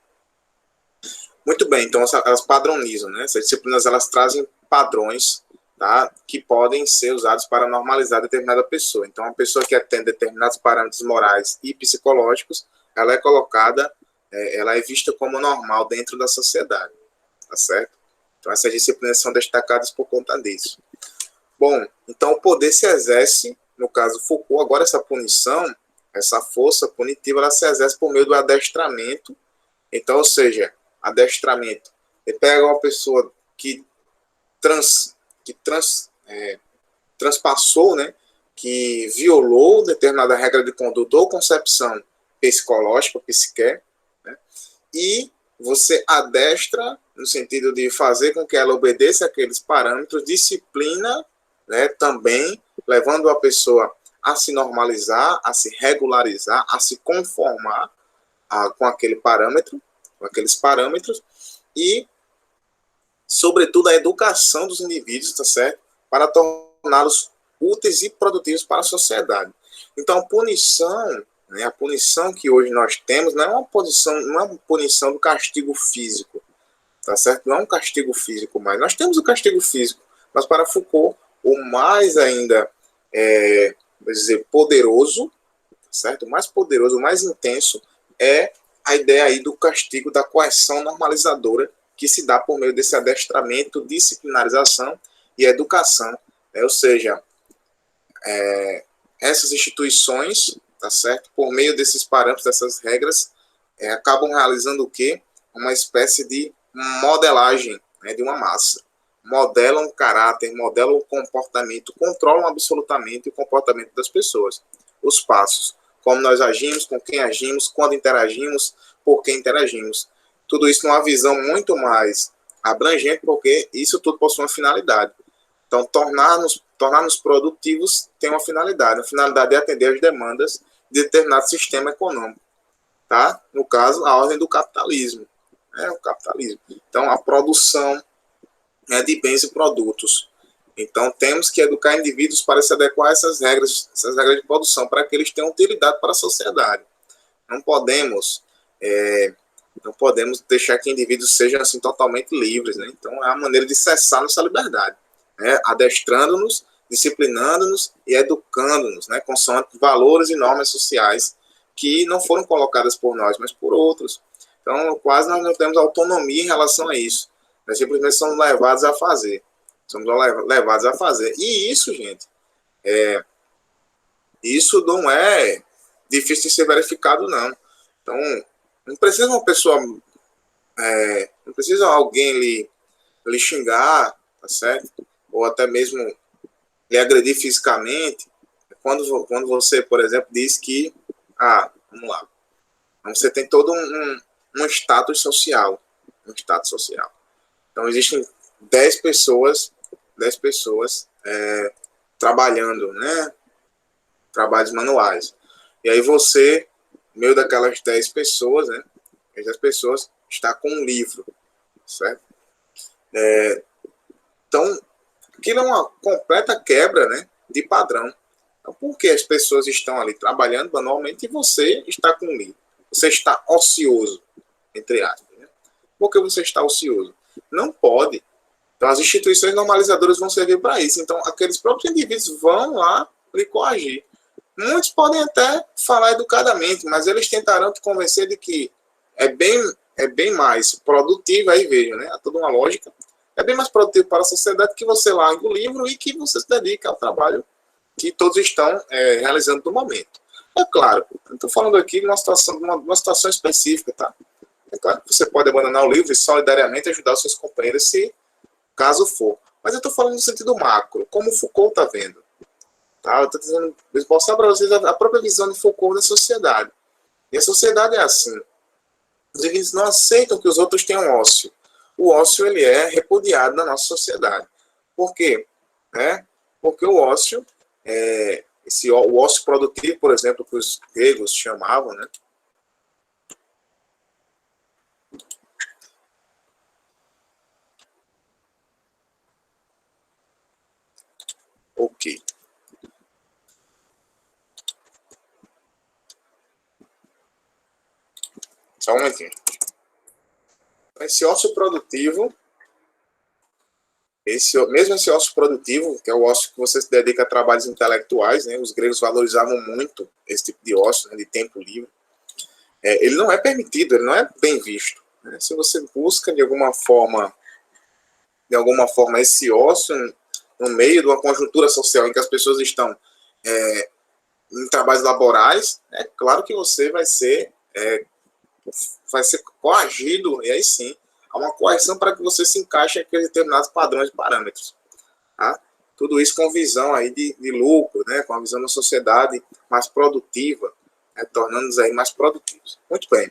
Muito bem, então elas padronizam, né? Essas disciplinas elas trazem padrões tá? Que podem ser usados para normalizar determinada pessoa. Então, uma pessoa que atende determinados parâmetros morais e psicológicos, ela é colocada, ela é vista como normal dentro da sociedade, tá certo? Então, essas disciplinas são destacadas por conta disso. Bom, então o poder se exerce, no caso Foucault, agora essa punição, essa força punitiva, ela se exerce por meio do adestramento. Então, ou seja, adestramento. Ele pega uma pessoa que transpassou, né, que violou determinada regra de conduta ou concepção psicológica, psique, né, e você adestra no sentido de fazer com que ela obedeça aqueles parâmetros, disciplina, né, também levando a pessoa a se normalizar, a se regularizar, a se conformar com aquele parâmetro, com aqueles parâmetros, e, sobretudo, a educação dos indivíduos, tá certo? Para torná-los úteis e produtivos para a sociedade. Então, a punição que hoje nós temos não é uma punição do castigo físico, tá certo? Não é um castigo físico mais. Nós temos o castigo físico, mas para Foucault, o mais ainda, vamos dizer, poderoso, tá certo? O mais poderoso, o mais intenso é a ideia aí do castigo, da coerção normalizadora que se dá por meio desse adestramento, disciplinarização e educação, né? Ou seja, essas instituições, tá certo? Por meio desses parâmetros, dessas regras, acabam realizando o quê? Uma espécie de modelagem, né, de uma massa. Modelam o caráter, modelam o comportamento, controlam absolutamente o comportamento das pessoas. Os passos, como nós agimos, com quem agimos, quando interagimos, por quem interagimos. Tudo isso numa visão muito mais abrangente, porque isso tudo possui uma finalidade. Então, tornar-nos produtivos tem uma finalidade. A finalidade é atender às demandas de determinado sistema econômico. Tá? No caso, a ordem do capitalismo. O capitalismo. Então, a produção, né, de bens e produtos. Então, temos que educar indivíduos para se adequar a essas regras de produção, para que eles tenham utilidade para a sociedade. Não podemos, não podemos deixar que indivíduos sejam assim totalmente livres, né? Então, é a maneira de cessar nossa liberdade, né? Adestrando-nos, disciplinando-nos e educando-nos, né? Consoante valores e normas sociais que não foram colocadas por nós, mas por outros. Então, quase nós não temos autonomia em relação a isso. Nós simplesmente somos levados a fazer. Somos levados a fazer. E isso, gente, isso não é difícil de ser verificado, não. Então, não precisa uma pessoa, não precisa alguém lhe xingar, tá certo? Ou até mesmo lhe agredir fisicamente. Quando você, por exemplo, diz que, vamos lá, você tem todo um status social, Então, existem 10 pessoas trabalhando, né? Trabalhos manuais. E aí você, no meio daquelas 10 pessoas, né? As pessoas está com um livro, certo? Então, aquilo é uma completa quebra, né, de padrão. Então, por que as pessoas estão ali trabalhando manualmente e você está com um livro? Você está ocioso, entre aspas. Né? Por que você está ocioso? Não pode. Então, as instituições normalizadoras vão servir para isso. Então, aqueles próprios indivíduos vão lá lhe coagir. Muitos podem até falar educadamente, mas eles tentarão te convencer de que é bem mais produtivo, aí veja, né? Há toda uma lógica. É bem mais produtivo para a sociedade que você largue o livro e que você se dedique ao trabalho que todos estão realizando no momento. É claro, eu estou falando aqui de uma situação específica, tá? É claro que você pode abandonar o livro e solidariamente ajudar os seus companheiros se caso for. Mas eu estou falando no sentido macro, como Foucault está vendo. Tá? Eu estou tentando mostrar para vocês a própria visão de Foucault da sociedade. E a sociedade é assim. Os indivíduos não aceitam que os outros tenham ócio. O ócio ele é repudiado na nossa sociedade. Por quê? Porque o ócio, o ócio produtivo, por exemplo, que os gregos chamavam, né? Ok. Só um momentinho. Esse ócio produtivo Mesmo esse ócio produtivo, que é o ócio que você se dedica a trabalhos intelectuais, né, os gregos valorizavam muito esse tipo de ócio, né, de tempo livre, ele não é permitido, ele não é bem visto. Né? Se você busca, de alguma forma, esse ócio no meio de uma conjuntura social em que as pessoas estão em trabalhos laborais, é claro que você vai ser coagido, e aí sim, há uma coerção para que você se encaixe em aqueles determinados padrões e parâmetros. Tá? Tudo isso com visão aí de lucro, né? Com a visão da sociedade mais produtiva, né? Tornando-nos aí mais produtivos. Muito bem.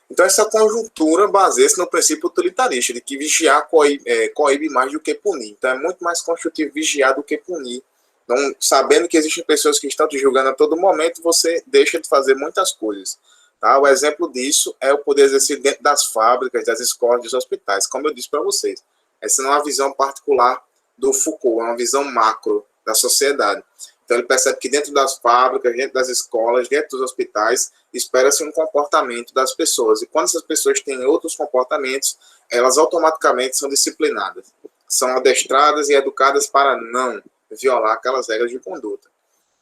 Então, essa conjuntura baseia-se no princípio utilitarista, de que vigiar coíbe mais do que punir. Então, é muito mais construtivo vigiar do que punir. Então, sabendo que existem pessoas que estão te julgando a todo momento, você deixa de fazer muitas coisas. Tá? O exemplo disso é o poder exercido dentro das fábricas, das escolas, dos hospitais. Como eu disse para vocês, essa não é uma visão particular do Foucault, é uma visão macro da sociedade. Então, ele percebe que dentro das fábricas, dentro das escolas, dentro dos hospitais, espera-se um comportamento das pessoas. E quando essas pessoas têm outros comportamentos, elas automaticamente são disciplinadas. São adestradas e educadas para não violar aquelas regras de conduta.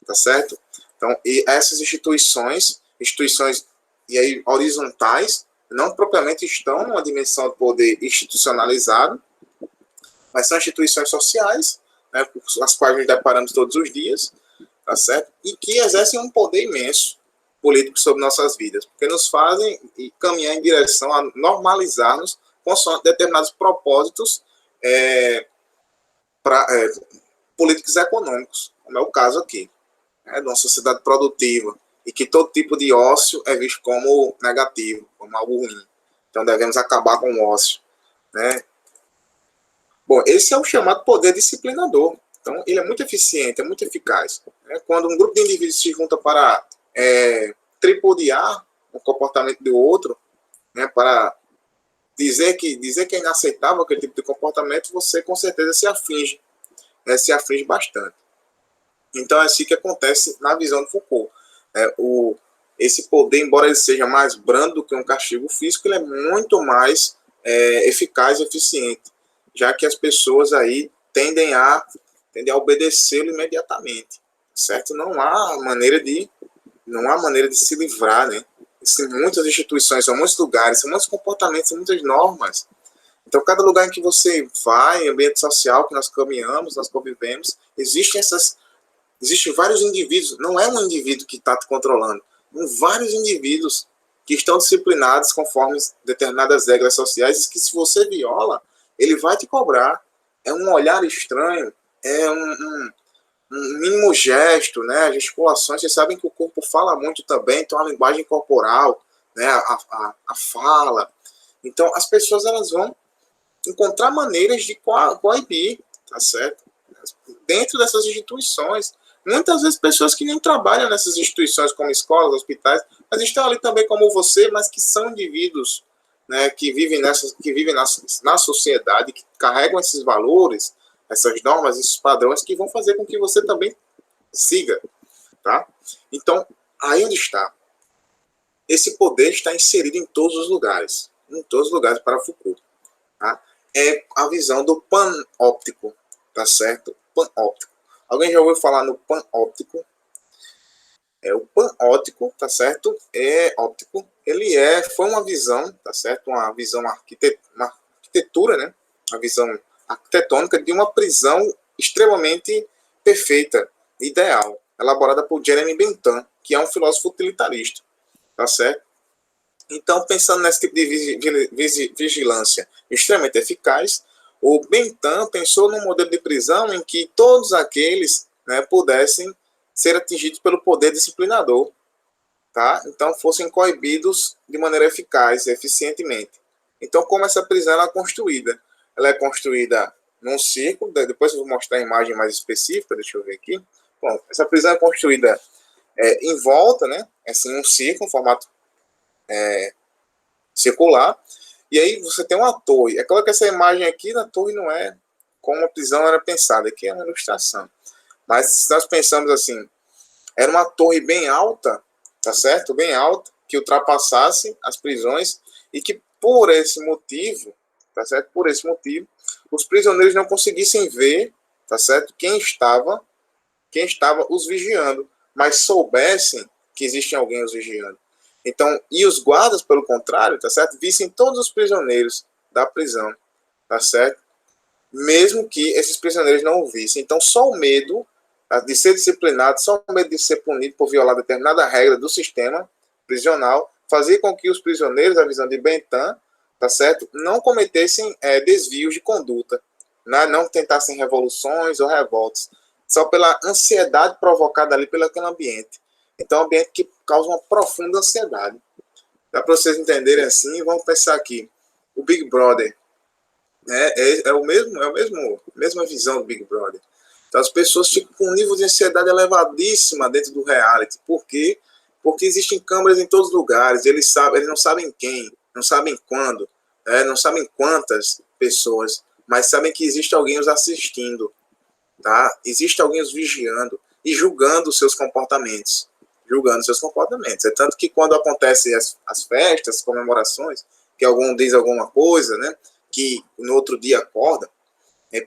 Tá certo? Então, e essas instituições e aí horizontais, não propriamente estão numa dimensão de poder institucionalizado, mas são instituições sociais, né, com as quais nos deparamos todos os dias, tá certo? E que exercem um poder imenso político sobre nossas vidas, porque nos fazem caminhar em direção a normalizar-nos com determinados propósitos políticos e econômicos, como é o caso aqui, né, de uma sociedade produtiva, e que todo tipo de ócio é visto como negativo, como algo ruim. Então devemos acabar com o ócio, né? Bom, esse é o chamado poder disciplinador. Então, ele é muito eficiente, é muito eficaz. Né? Quando um grupo de indivíduos se junta para tripudiar o comportamento do outro, né, para dizer que é inaceitável aquele tipo de comportamento, você com certeza se aflige, né, se aflige bastante. Então, é assim que acontece na visão de Foucault. Esse poder, embora ele seja mais brando do que um castigo físico, ele é muito mais eficaz e eficiente, já que as pessoas aí tendem a obedecê-lo imediatamente, certo? Não há maneira de se livrar, né? São muitas instituições, são muitos lugares, são muitos comportamentos, são muitas normas. Então, cada lugar em que você vai, ambiente social que nós caminhamos, nós convivemos, existem vários indivíduos, não é um indivíduo que está te controlando, são vários indivíduos que estão disciplinados conforme determinadas regras sociais, que se você viola, ele vai te cobrar. É um olhar estranho, é um mínimo gesto, né? As gesticulações, vocês sabem que o corpo fala muito também, então a linguagem corporal, né? A fala. Então, as pessoas elas vão encontrar maneiras de coibir, tá certo? Dentro dessas instituições. Muitas vezes pessoas que nem trabalham nessas instituições como escolas, hospitais, mas estão ali também como você, mas que são indivíduos, né, que vivem na sociedade, que carregam esses valores, essas normas, esses padrões que vão fazer com que você também siga, tá? Então, aí onde está? Esse poder está inserido em todos os lugares para Foucault, tá? É a visão do panóptico, tá certo? Panóptico. Alguém já ouviu falar no panóptico? O panóptico, tá certo? Foi uma visão, tá certo? Uma visão uma arquitetura, né? Uma visão arquitetônica de uma prisão extremamente perfeita, ideal, elaborada por Jeremy Bentham, que é um filósofo utilitarista, tá certo? Então, pensando nesse tipo de vigilância extremamente eficaz, o Bentham pensou num modelo de prisão em que todos aqueles, né, pudessem ser atingidos pelo poder disciplinador, tá? Então, fossem coibidos de maneira eficaz e eficientemente. Então, como essa prisão ela é construída? Ela é construída num círculo, depois eu vou mostrar a imagem mais específica, deixa eu ver aqui. Bom, essa prisão é construída em volta, né? Assim, um círculo, um formato circular, e aí você tem uma torre. É claro que essa imagem aqui da torre não é como a prisão era pensada, aqui é uma ilustração. Mas se nós pensamos assim, era uma torre bem alta, tá certo? Bem alta, que ultrapassasse as prisões e que por esse motivo, tá certo? Por esse motivo, os prisioneiros não conseguissem ver, tá certo? Quem estava os vigiando, mas soubessem que existia alguém os vigiando. Então, e os guardas, pelo contrário, tá certo? Vissem todos os prisioneiros da prisão, tá certo? Mesmo que esses prisioneiros não o vissem. Então, só o medo de ser disciplinado, só o medo de ser punido por violar determinada regra do sistema prisional, fazia com que os prisioneiros, a visão de Bentham, tá certo? Não cometessem desvios de conduta, né? Não tentassem revoluções ou revoltas, só pela ansiedade provocada ali pelo aquele ambiente. Então, é um ambiente que causa uma profunda ansiedade. Dá para vocês entenderem assim, vamos pensar aqui. O Big Brother, né, mesma visão do Big Brother. Então, as pessoas ficam com um nível de ansiedade elevadíssima dentro do reality. Por quê? Porque existem câmeras em todos os lugares. Eles não sabem quem, não sabem quando, não sabem quantas pessoas, mas sabem que existe alguém os assistindo, tá? Existe alguém os vigiando e julgando os seus comportamentos. Julgando seus comportamentos. É tanto que quando acontecem as festas, as comemorações, que algum diz alguma coisa, né? Que no outro dia acorda,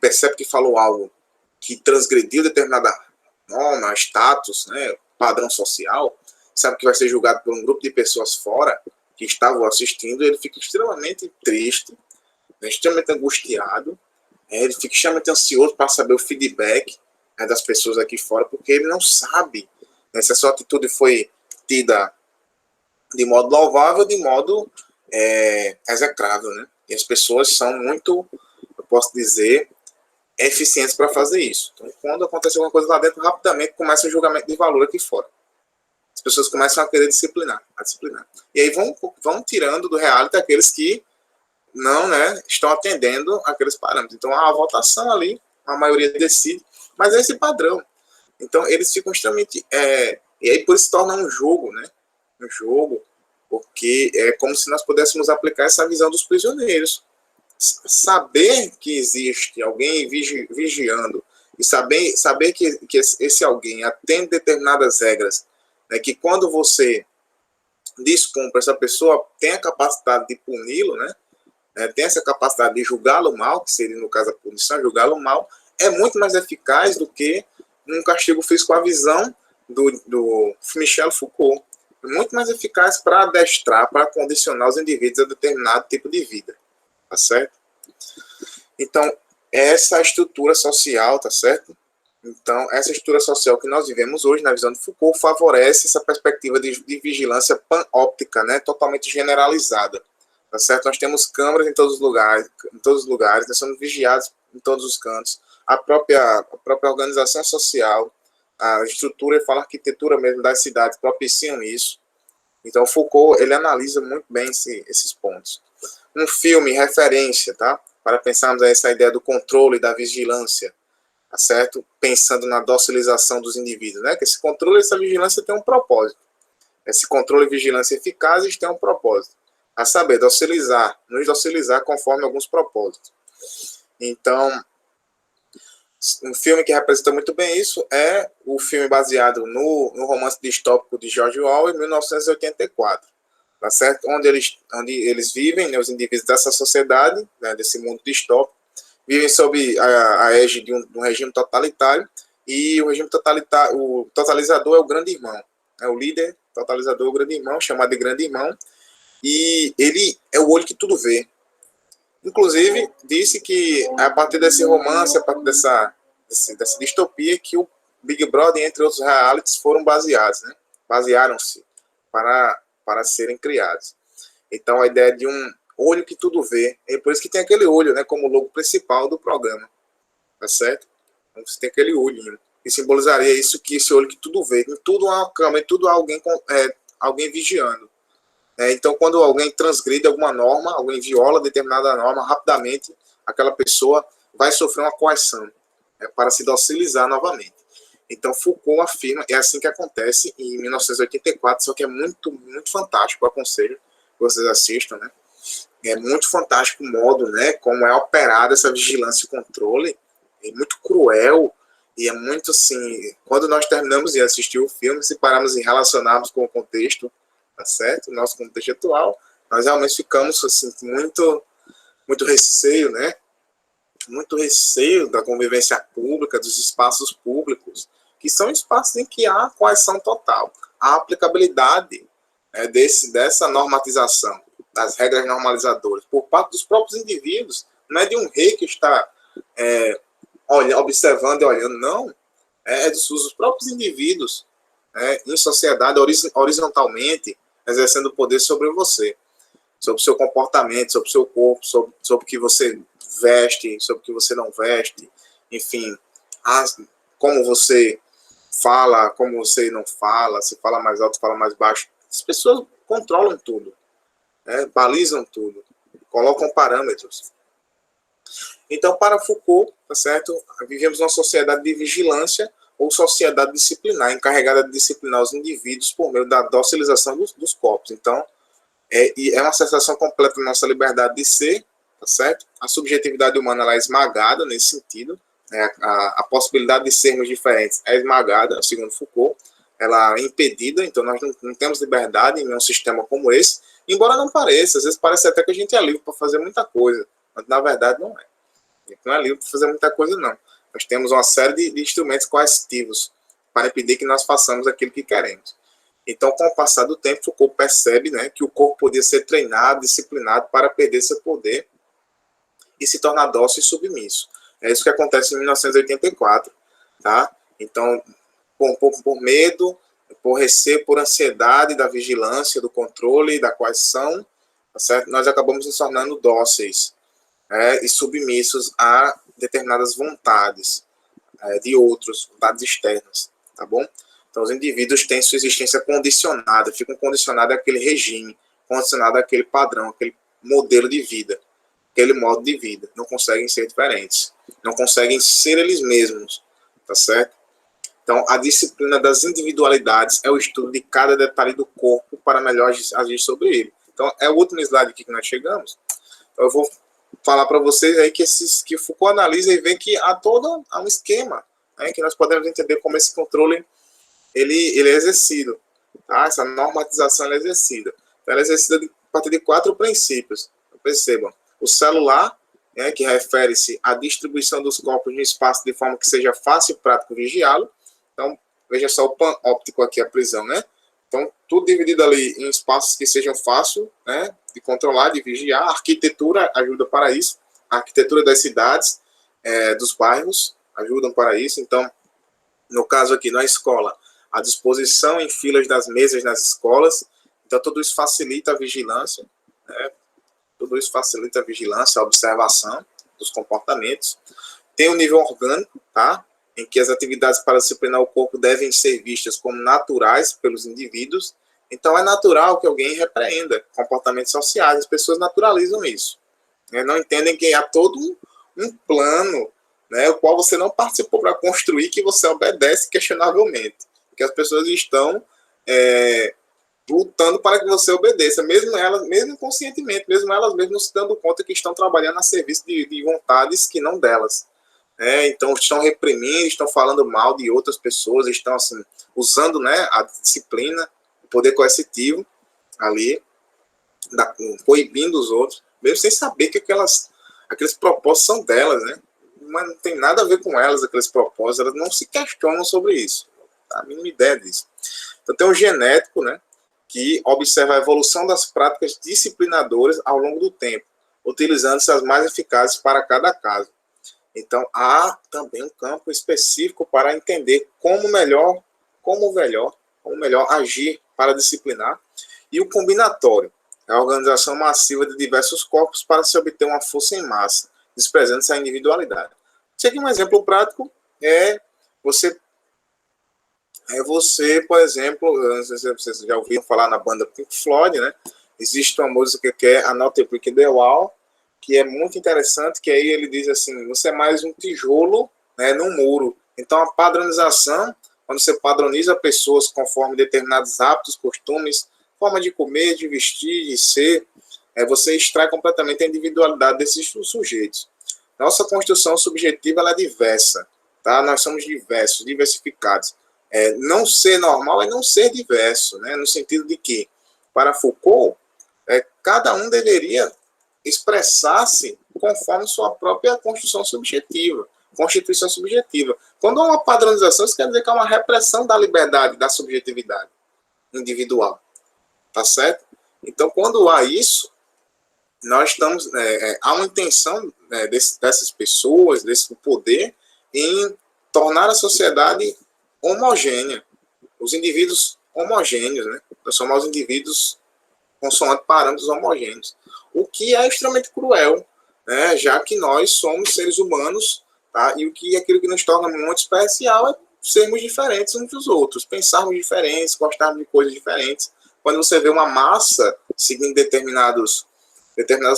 percebe que falou algo que transgrediu determinada norma, status, né, padrão social, sabe que vai ser julgado por um grupo de pessoas fora que estavam assistindo, ele fica extremamente triste, né, extremamente angustiado, ele fica extremamente ansioso para saber o feedback, né, das pessoas aqui fora, porque ele não sabe, né, se a sua atitude foi tida de modo louvável, de modo execrável, né? E as pessoas são muito, eu posso dizer, eficientes para fazer isso. Então, quando acontece alguma coisa lá dentro, rapidamente começa o julgamento de valor aqui fora. As pessoas começam a querer disciplinar. E aí vão tirando do reality aqueles que não, né, estão atendendo aqueles parâmetros. Então, a votação ali, a maioria decide, mas é esse padrão. Então, eles ficam extremamente... e aí, por isso, se torna um jogo, né? Um jogo, porque é como se nós pudéssemos aplicar essa visão dos prisioneiros. Saber que existe alguém vigiando e saber que esse alguém atende determinadas regras, né, que quando você descumpre, essa pessoa tem a capacidade de puni-lo, né, tem essa capacidade de julgá-lo mal, que seria no caso a punição, julgá-lo mal, é muito mais eficaz do que um castigo físico, a visão do Michel Foucault. É muito mais eficaz para adestrar, para condicionar os indivíduos a determinado tipo de vida. Tá certo? Então, essa estrutura social, tá certo? Então, essa estrutura social que nós vivemos hoje, na visão de Foucault, favorece essa perspectiva de vigilância panóptica, né? Totalmente generalizada, tá certo? Nós temos câmeras em todos os lugares, nós somos vigiados em todos os cantos. A própria organização social, a estrutura e a arquitetura mesmo das cidades propiciam isso. Então, Foucault, ele analisa muito bem esses pontos. Um filme, referência, tá? Para pensarmos essa ideia do controle e da vigilância, tá certo? Pensando na docilização dos indivíduos, né? Que esse controle e essa vigilância tem um propósito. Esse controle e vigilância eficazes tem um propósito. A saber, docilizar, nos docilizar conforme alguns propósitos. Então, um filme que representa muito bem isso é o filme baseado no romance distópico de George Orwell, em 1984. Tá certo? Onde eles vivem, né, os indivíduos dessa sociedade, né, desse mundo distópico, vivem sob a égide de um regime totalitário, e o regime totalitário, o totalizador é o grande irmão, é o líder totalizador, o grande irmão, chamado de grande irmão, e ele é o olho que tudo vê. Inclusive, disse que a partir desse romance, a partir dessa distopia, que o Big Brother, entre outros realities, foram baseados, né? Basearam-se para serem criados. Então, a ideia de um olho que tudo vê, é por isso que tem aquele olho, né, como logo principal do programa, tá certo? Então, você tem aquele olhinho, que simbolizaria isso, que esse olho que tudo vê, em tudo há uma câmera, em tudo há alguém vigiando. Então, quando alguém transgride alguma norma, alguém viola determinada norma, rapidamente aquela pessoa vai sofrer uma coerção, para se docilizar novamente. Então, Foucault afirma, é assim que acontece em 1984, só que é muito, muito fantástico, eu aconselho que vocês assistam, né? É muito fantástico o modo, né, como é operada essa vigilância e controle, é muito cruel, e é muito assim, quando nós terminamos de assistir o filme, se pararmos e relacionarmos com o contexto, tá certo? O nosso contexto atual, nós realmente ficamos assim, muito muito receio, né? Muito receio da convivência pública, dos espaços públicos, que são espaços em que há coerção total. A aplicabilidade dessa normatização, das regras normalizadoras, por parte dos próprios indivíduos, não é de um rei que está observando e olhando, não, é dos próprios indivíduos, em sociedade, horizontalmente, exercendo poder sobre você, sobre o seu comportamento, sobre o seu corpo, sobre o que você veste, sobre o que você não veste, enfim, como você fala, como você não fala, se fala mais alto, fala mais baixo. As pessoas controlam tudo, balizam tudo, colocam parâmetros. Então, para Foucault, tá certo? Vivemos numa sociedade de vigilância ou sociedade disciplinar, encarregada de disciplinar os indivíduos por meio da docilização dos corpos. Então, é uma sensação completa da nossa liberdade de ser, tá certo? A subjetividade humana ela é esmagada nesse sentido, a possibilidade de sermos diferentes é esmagada, segundo Foucault, ela é impedida, então nós não temos liberdade em um sistema como esse, embora não pareça, às vezes parece até que a gente é livre para fazer muita coisa, mas na verdade não é. A gente não é livre para fazer muita coisa, não. Nós temos uma série de instrumentos coercitivos para impedir que nós façamos aquilo que queremos. Então, com o passar do tempo, Foucault percebe, né, que o corpo podia ser treinado, disciplinado para perder seu poder e se tornar dócil e submisso. É isso que acontece em 1984, tá? Então, por medo, por receio, por ansiedade da vigilância, do controle, da coerção, tá certo? Nós acabamos nos tornando dóceis e submissos a determinadas vontades de outros, vontades externas, tá bom? Então, os indivíduos têm sua existência condicionada, ficam condicionados àquele regime, condicionados àquele padrão, aquele modelo de vida, aquele modo de vida. Não conseguem ser diferentes, não conseguem ser eles mesmos, tá certo? Então, a disciplina das individualidades é o estudo de cada detalhe do corpo para melhor agir sobre ele. Então, é o último slide aqui que nós chegamos. Então, eu vou falar para vocês aí que Foucault analisa e vê que há um esquema, que nós podemos entender como esse controle ele é exercido, tá? Essa normatização é exercida. Então, ela é exercida a partir de 4 princípios. Percebam, o celular, que refere-se à distribuição dos corpos no espaço de forma que seja fácil e prático vigiá-lo. Então, veja só o panóptico aqui, a prisão, né? Então, tudo dividido ali em espaços que sejam fáceis, né, de controlar, de vigiar. A arquitetura ajuda para isso. A arquitetura das cidades, dos bairros, ajudam para isso. Então, no caso aqui, na escola, a disposição em filas das mesas nas escolas. Então, tudo isso facilita a vigilância, né? Tudo isso facilita a vigilância, a observação dos comportamentos. Tem o nível orgânico, tá? Em que as atividades para disciplinar o corpo devem ser vistas como naturais pelos indivíduos. Então, é natural que alguém repreenda comportamentos sociais. As pessoas naturalizam isso, né? Não entendem que há todo um plano, né, o qual você não participou para construir, que você obedece questionavelmente. Que as pessoas estão lutando para que você obedeça, mesmo elas, mesmo inconscientemente, mesmo elas mesmas não se dando conta que estão trabalhando a serviço de vontades que não delas. Então, estão reprimindo, estão falando mal de outras pessoas, estão assim, usando, né, a disciplina, o poder coercitivo ali, proibindo os outros, mesmo sem saber que aqueles propósitos são delas, né? Mas não tem nada a ver com elas, aqueles propósitos, elas não se questionam sobre isso. Tá? A mínima ideia disso. Então, tem um genético, né, que observa a evolução das práticas disciplinadoras ao longo do tempo, utilizando-se as mais eficazes para cada caso. Então, há também um campo específico para entender como melhor agir para disciplinar. E o combinatório é a organização massiva de diversos corpos para se obter uma força em massa, desprezando-se a individualidade. Isso aqui é um exemplo prático, você, por exemplo, não sei se vocês já ouviram falar na banda Pink Floyd, né? Existe uma música que é A Not a Brick in the Wall, que é muito interessante, que aí ele diz assim, você é mais um tijolo, né, no muro. Então, a padronização, quando você padroniza pessoas conforme determinados hábitos, costumes, forma de comer, de vestir, de ser, você extrai completamente a individualidade desses sujeitos. Nossa construção subjetiva ela é diversa, tá? Nós somos diversos, diversificados. Não ser normal é não ser diverso, né? No sentido de que, para Foucault, cada um deveria expressar-se conforme sua própria Constituição subjetiva. Quando há uma padronização, isso quer dizer que há uma repressão da liberdade, da subjetividade individual. Tá certo? Então, quando há isso, nós estamos, há uma intenção dessas pessoas, desse poder, em tornar a sociedade homogênea, os indivíduos homogêneos, né? Nós somos indivíduos consoante parâmetros homogêneos, o que é extremamente cruel, né? Já que nós somos seres humanos, tá? E aquilo que nos torna muito especial é sermos diferentes uns dos outros, pensarmos diferentes, gostarmos de coisas diferentes. Quando você vê uma massa seguindo determinadas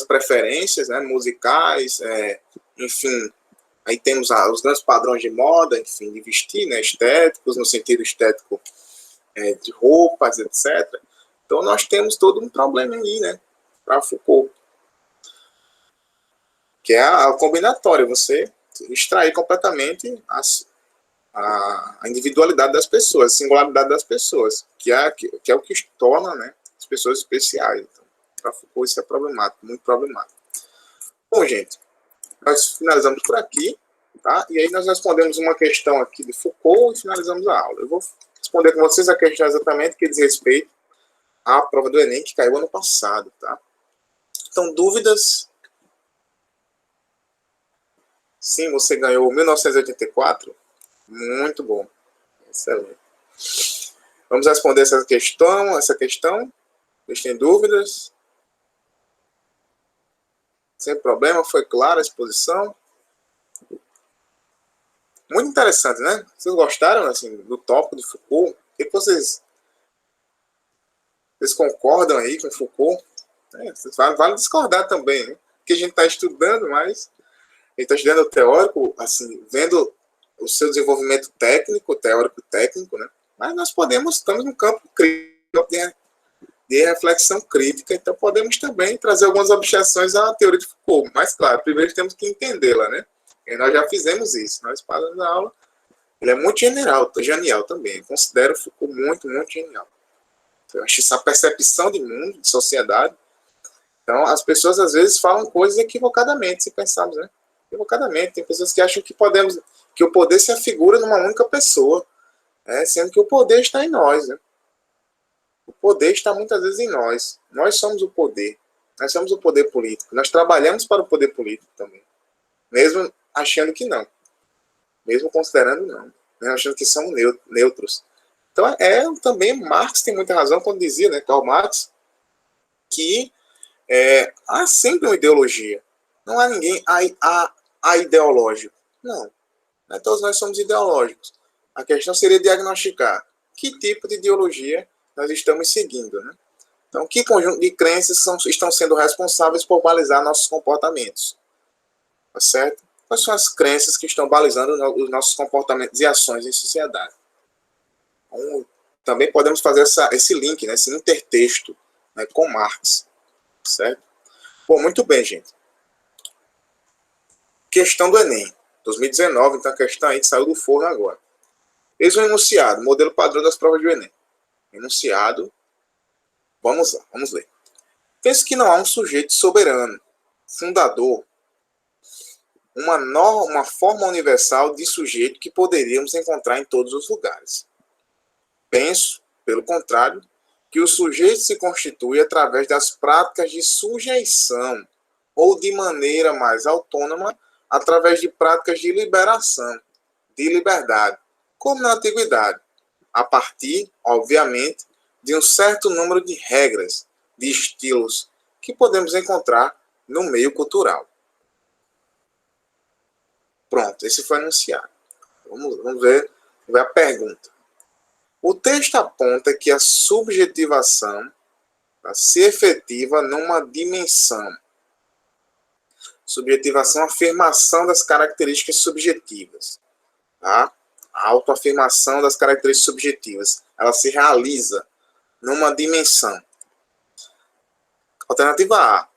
preferências, né, musicais, enfim, aí temos os grandes padrões de moda, enfim, de vestir, né, estéticos, no sentido estético de roupas, etc. Então, nós temos todo um problema aí, né, para Foucault, que é a combinatória, você extrair completamente a individualidade das pessoas, a singularidade das pessoas, que é o que torna, né, as pessoas especiais. Então, para Foucault isso é problemático, muito problemático. Bom, gente, nós finalizamos por aqui, tá? E aí nós respondemos uma questão aqui de Foucault e finalizamos a aula. Eu vou responder com vocês a questão exatamente que diz respeito à prova do Enem, que caiu ano passado, tá? Então, dúvidas? Sim, você ganhou 1984? Muito bom. Excelente. Vamos responder essa questão. Vocês têm dúvidas? Sem problema, foi clara a exposição. Muito interessante, né? Vocês gostaram assim, do tópico de Foucault? O que vocês concordam aí com Foucault? Vale discordar também, né? Porque a gente está estudando, mas a gente está estudando o teórico, assim, vendo o seu desenvolvimento teórico-técnico, né? Mas nós estamos no campo crítico, de reflexão crítica, então podemos também trazer algumas objeções à teoria de Foucault. Mas, claro, primeiro temos que entendê-la, né? E nós já fizemos isso. Nós falamos na aula. Ele é muito genial também. Eu considero Foucault muito, muito genial. Eu acho essa percepção de mundo, de sociedade. Então, as pessoas, às vezes, falam coisas equivocadamente, se pensarmos, né? Equivocadamente. Tem pessoas que acham que o poder se afigura numa única pessoa, né? Sendo que o poder está em nós, né? O poder está muitas vezes em nós. Nós somos o poder. Nós somos o poder político. Nós trabalhamos para o poder político também. Mesmo achando que não. Mesmo considerando não. Achando que são neutros. Então, também Marx tem muita razão quando dizia, né, Karl Marx, que há sempre uma ideologia. Não há ninguém ideológico. Não. Todos nós somos ideológicos. A questão seria diagnosticar que tipo de ideologia nós estamos seguindo, né? Então, que conjunto de crenças estão sendo responsáveis por balizar nossos comportamentos? Tá certo? Quais são as crenças que estão balizando os nossos comportamentos e ações em sociedade? Então, também podemos fazer esse link, né, esse intertexto, né, com Marx. Certo? Bom, muito bem, gente. Questão do Enem. 2019, então a questão aí que saiu do forno agora. Eis um enunciado, modelo padrão das provas do Enem. Enunciado. Vamos lá, vamos ler. Penso que não há um sujeito soberano, fundador, uma forma universal de sujeito que poderíamos encontrar em todos os lugares. Penso, pelo contrário, que o sujeito se constitui através das práticas de sujeição ou de maneira mais autônoma através de práticas de liberação, de liberdade, como na antiguidade, a partir, obviamente, de um certo número de regras, de estilos que podemos encontrar no meio cultural. Pronto, esse foi anunciado. Vamos ver a pergunta. O texto aponta que a subjetivação se efetiva numa dimensão. Subjetivação, afirmação das características subjetivas. Tá? A autoafirmação das características subjetivas. Ela se realiza numa dimensão. Alternativa A.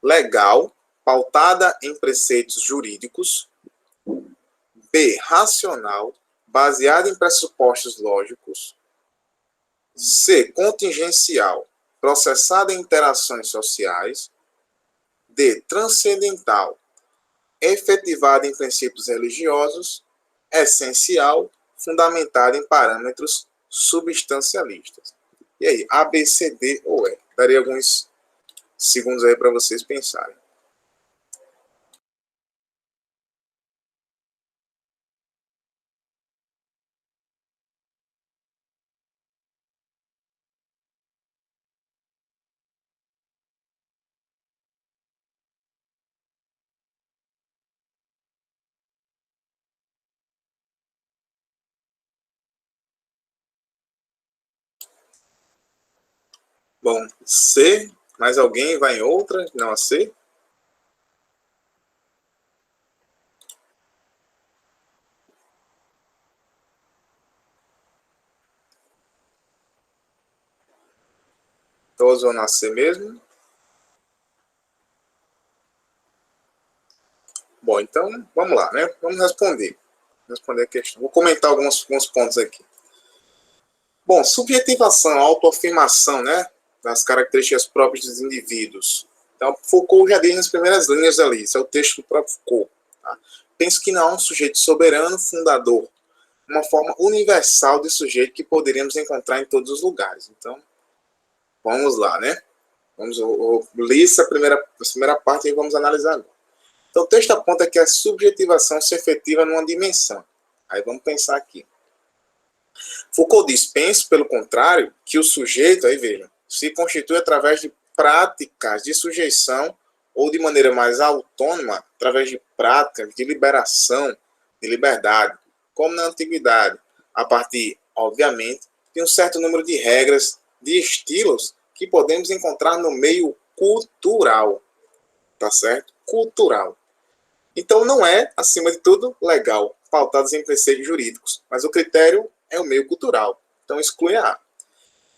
Legal, pautada em preceitos jurídicos. B. Racional, baseada em pressupostos lógicos. C. Contingencial, processada em interações sociais. D. Transcendental, efetivada em princípios religiosos, essencial, fundamentada em parâmetros substancialistas. E aí, A, B, C, D ou E? Daria alguns segundos aí para vocês pensarem. Bom, C, mais alguém vai em outra? Não a C? Todos vão na C mesmo? Bom, então, vamos lá, né? Vamos responder a questão. Vou comentar alguns pontos aqui. Bom, subjetivação, autoafirmação, né? Das características próprias dos indivíduos. Então, Foucault já diz nas primeiras linhas ali, isso é o texto do próprio Foucault. Tá? Penso que não há um sujeito soberano, fundador, uma forma universal de sujeito que poderíamos encontrar em todos os lugares. Então, vamos lá, né? Eu li essa primeira parte e vamos analisar agora. Então, o texto aponta que a subjetivação se efetiva numa dimensão. Aí vamos pensar aqui. Foucault diz, penso, pelo contrário, que o sujeito, aí vejam, se constitui através de práticas de sujeição ou de maneira mais autônoma, através de práticas de liberação, de liberdade, como na antiguidade, a partir, obviamente, de um certo número de regras, de estilos que podemos encontrar no meio cultural, tá certo? Cultural. Então, não é, acima de tudo, legal, pautados em preceitos jurídicos, mas o critério é o meio cultural. Então, exclui a A.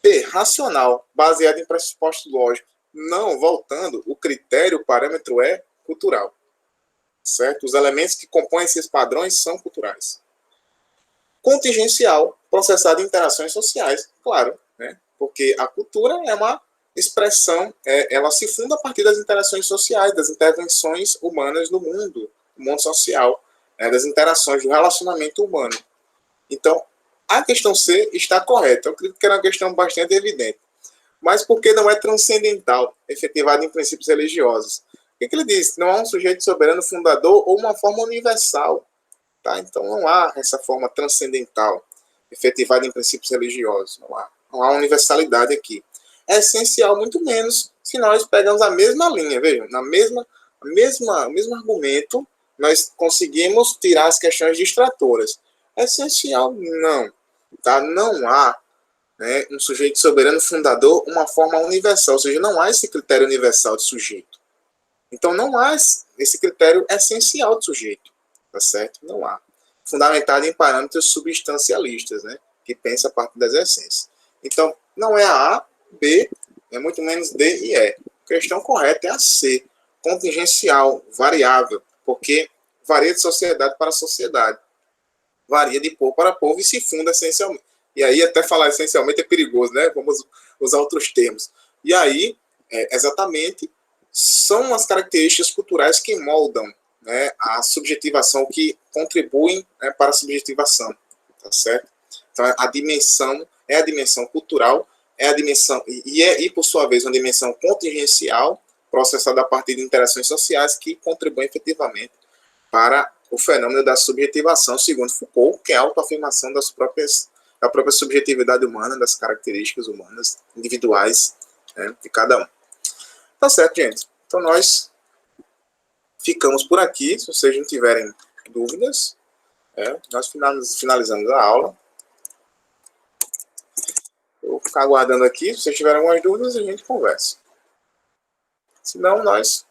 B. Racional, baseado em pressupostos lógicos. Não, voltando, o critério, o parâmetro é cultural. Certo? Os elementos que compõem esses padrões são culturais. Contingencial, processado em interações sociais, claro, né? Porque a cultura é uma expressão, ela se funda a partir das interações sociais, das intervenções humanas no mundo social, das interações, do relacionamento humano. Então, a questão C está correta. Eu acredito que era uma questão bastante evidente. Mas por que não é transcendental, efetivado em princípios religiosos? O que ele diz? Não há um sujeito soberano fundador ou uma forma universal. Tá? Então, não há essa forma transcendental, efetivada em princípios religiosos. Não há universalidade aqui. É essencial, muito menos, se nós pegamos a mesma linha. Vejam, o mesmo argumento, nós conseguimos tirar as questões distratoras. É essencial, não. Tá? Não há, né, um sujeito soberano fundador, uma forma universal. Ou seja, não há esse critério universal de sujeito. Então, não há esse critério essencial de sujeito. Tá certo? Não há. Fundamentado em parâmetros substancialistas, né? Que pensa a partir das essências. Então, não é a A, B, é muito menos D e E. A questão correta é a C. Contingencial, variável, porque varia de sociedade para sociedade. Varia de povo para povo e se funda essencialmente. E aí, até falar essencialmente é perigoso, né? Vamos usar outros termos. E aí, exatamente, são as características culturais que moldam, né, a subjetivação, que contribuem, né, para a subjetivação, tá certo? Então, a dimensão é a dimensão cultural, é a dimensão, e por sua vez, uma dimensão contingencial, processada a partir de interações sociais que contribuem efetivamente para o fenômeno da subjetivação, segundo Foucault, que é a autoafirmação da própria subjetividade humana, das características humanas, individuais, né, de cada um. Tá certo, gente? Então, nós ficamos por aqui. Se vocês não tiverem dúvidas, nós finalizamos a aula. Eu vou ficar aguardando aqui. Se vocês tiverem algumas dúvidas, a gente conversa. Se não, nós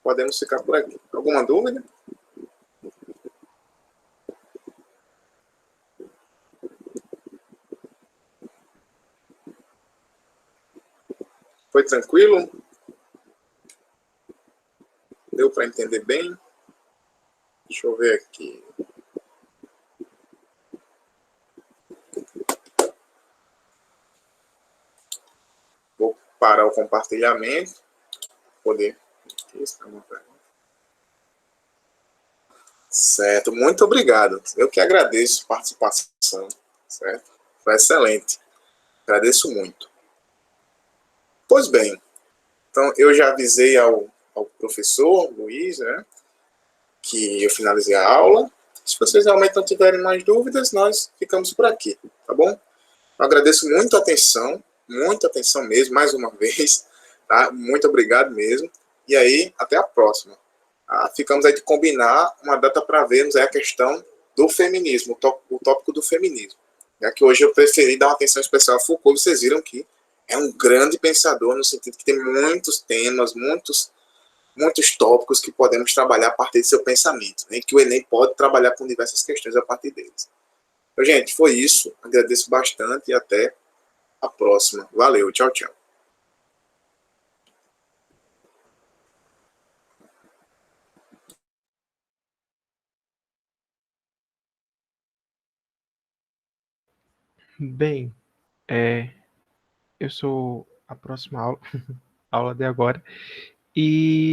podemos ficar por aqui. Alguma dúvida? Foi tranquilo? Deu para entender bem? Deixa eu ver aqui. Vou para o compartilhamento. Poder. Certo, muito obrigado. Eu que agradeço a participação, certo? Foi excelente. Agradeço muito. Pois bem, então eu já avisei ao professor Luiz, né, que eu finalizei a aula. Se vocês realmente não tiverem mais dúvidas, nós ficamos por aqui, tá bom? Eu agradeço muito a atenção, muita atenção mesmo, mais uma vez, tá? Muito obrigado mesmo. E aí, até a próxima. Ficamos aí de combinar uma data para vermos aí a questão do feminismo, o tópico do feminismo. Já que hoje eu preferi dar uma atenção especial a Foucault, vocês viram que é um grande pensador, no sentido que tem muitos temas, muitos tópicos que podemos trabalhar a partir de seu pensamento, né? Que o Enem pode trabalhar com diversas questões a partir deles. Então, gente, foi isso. Agradeço bastante e até a próxima. Valeu, tchau, tchau. Bem, eu sou a próxima aula, aula de agora, e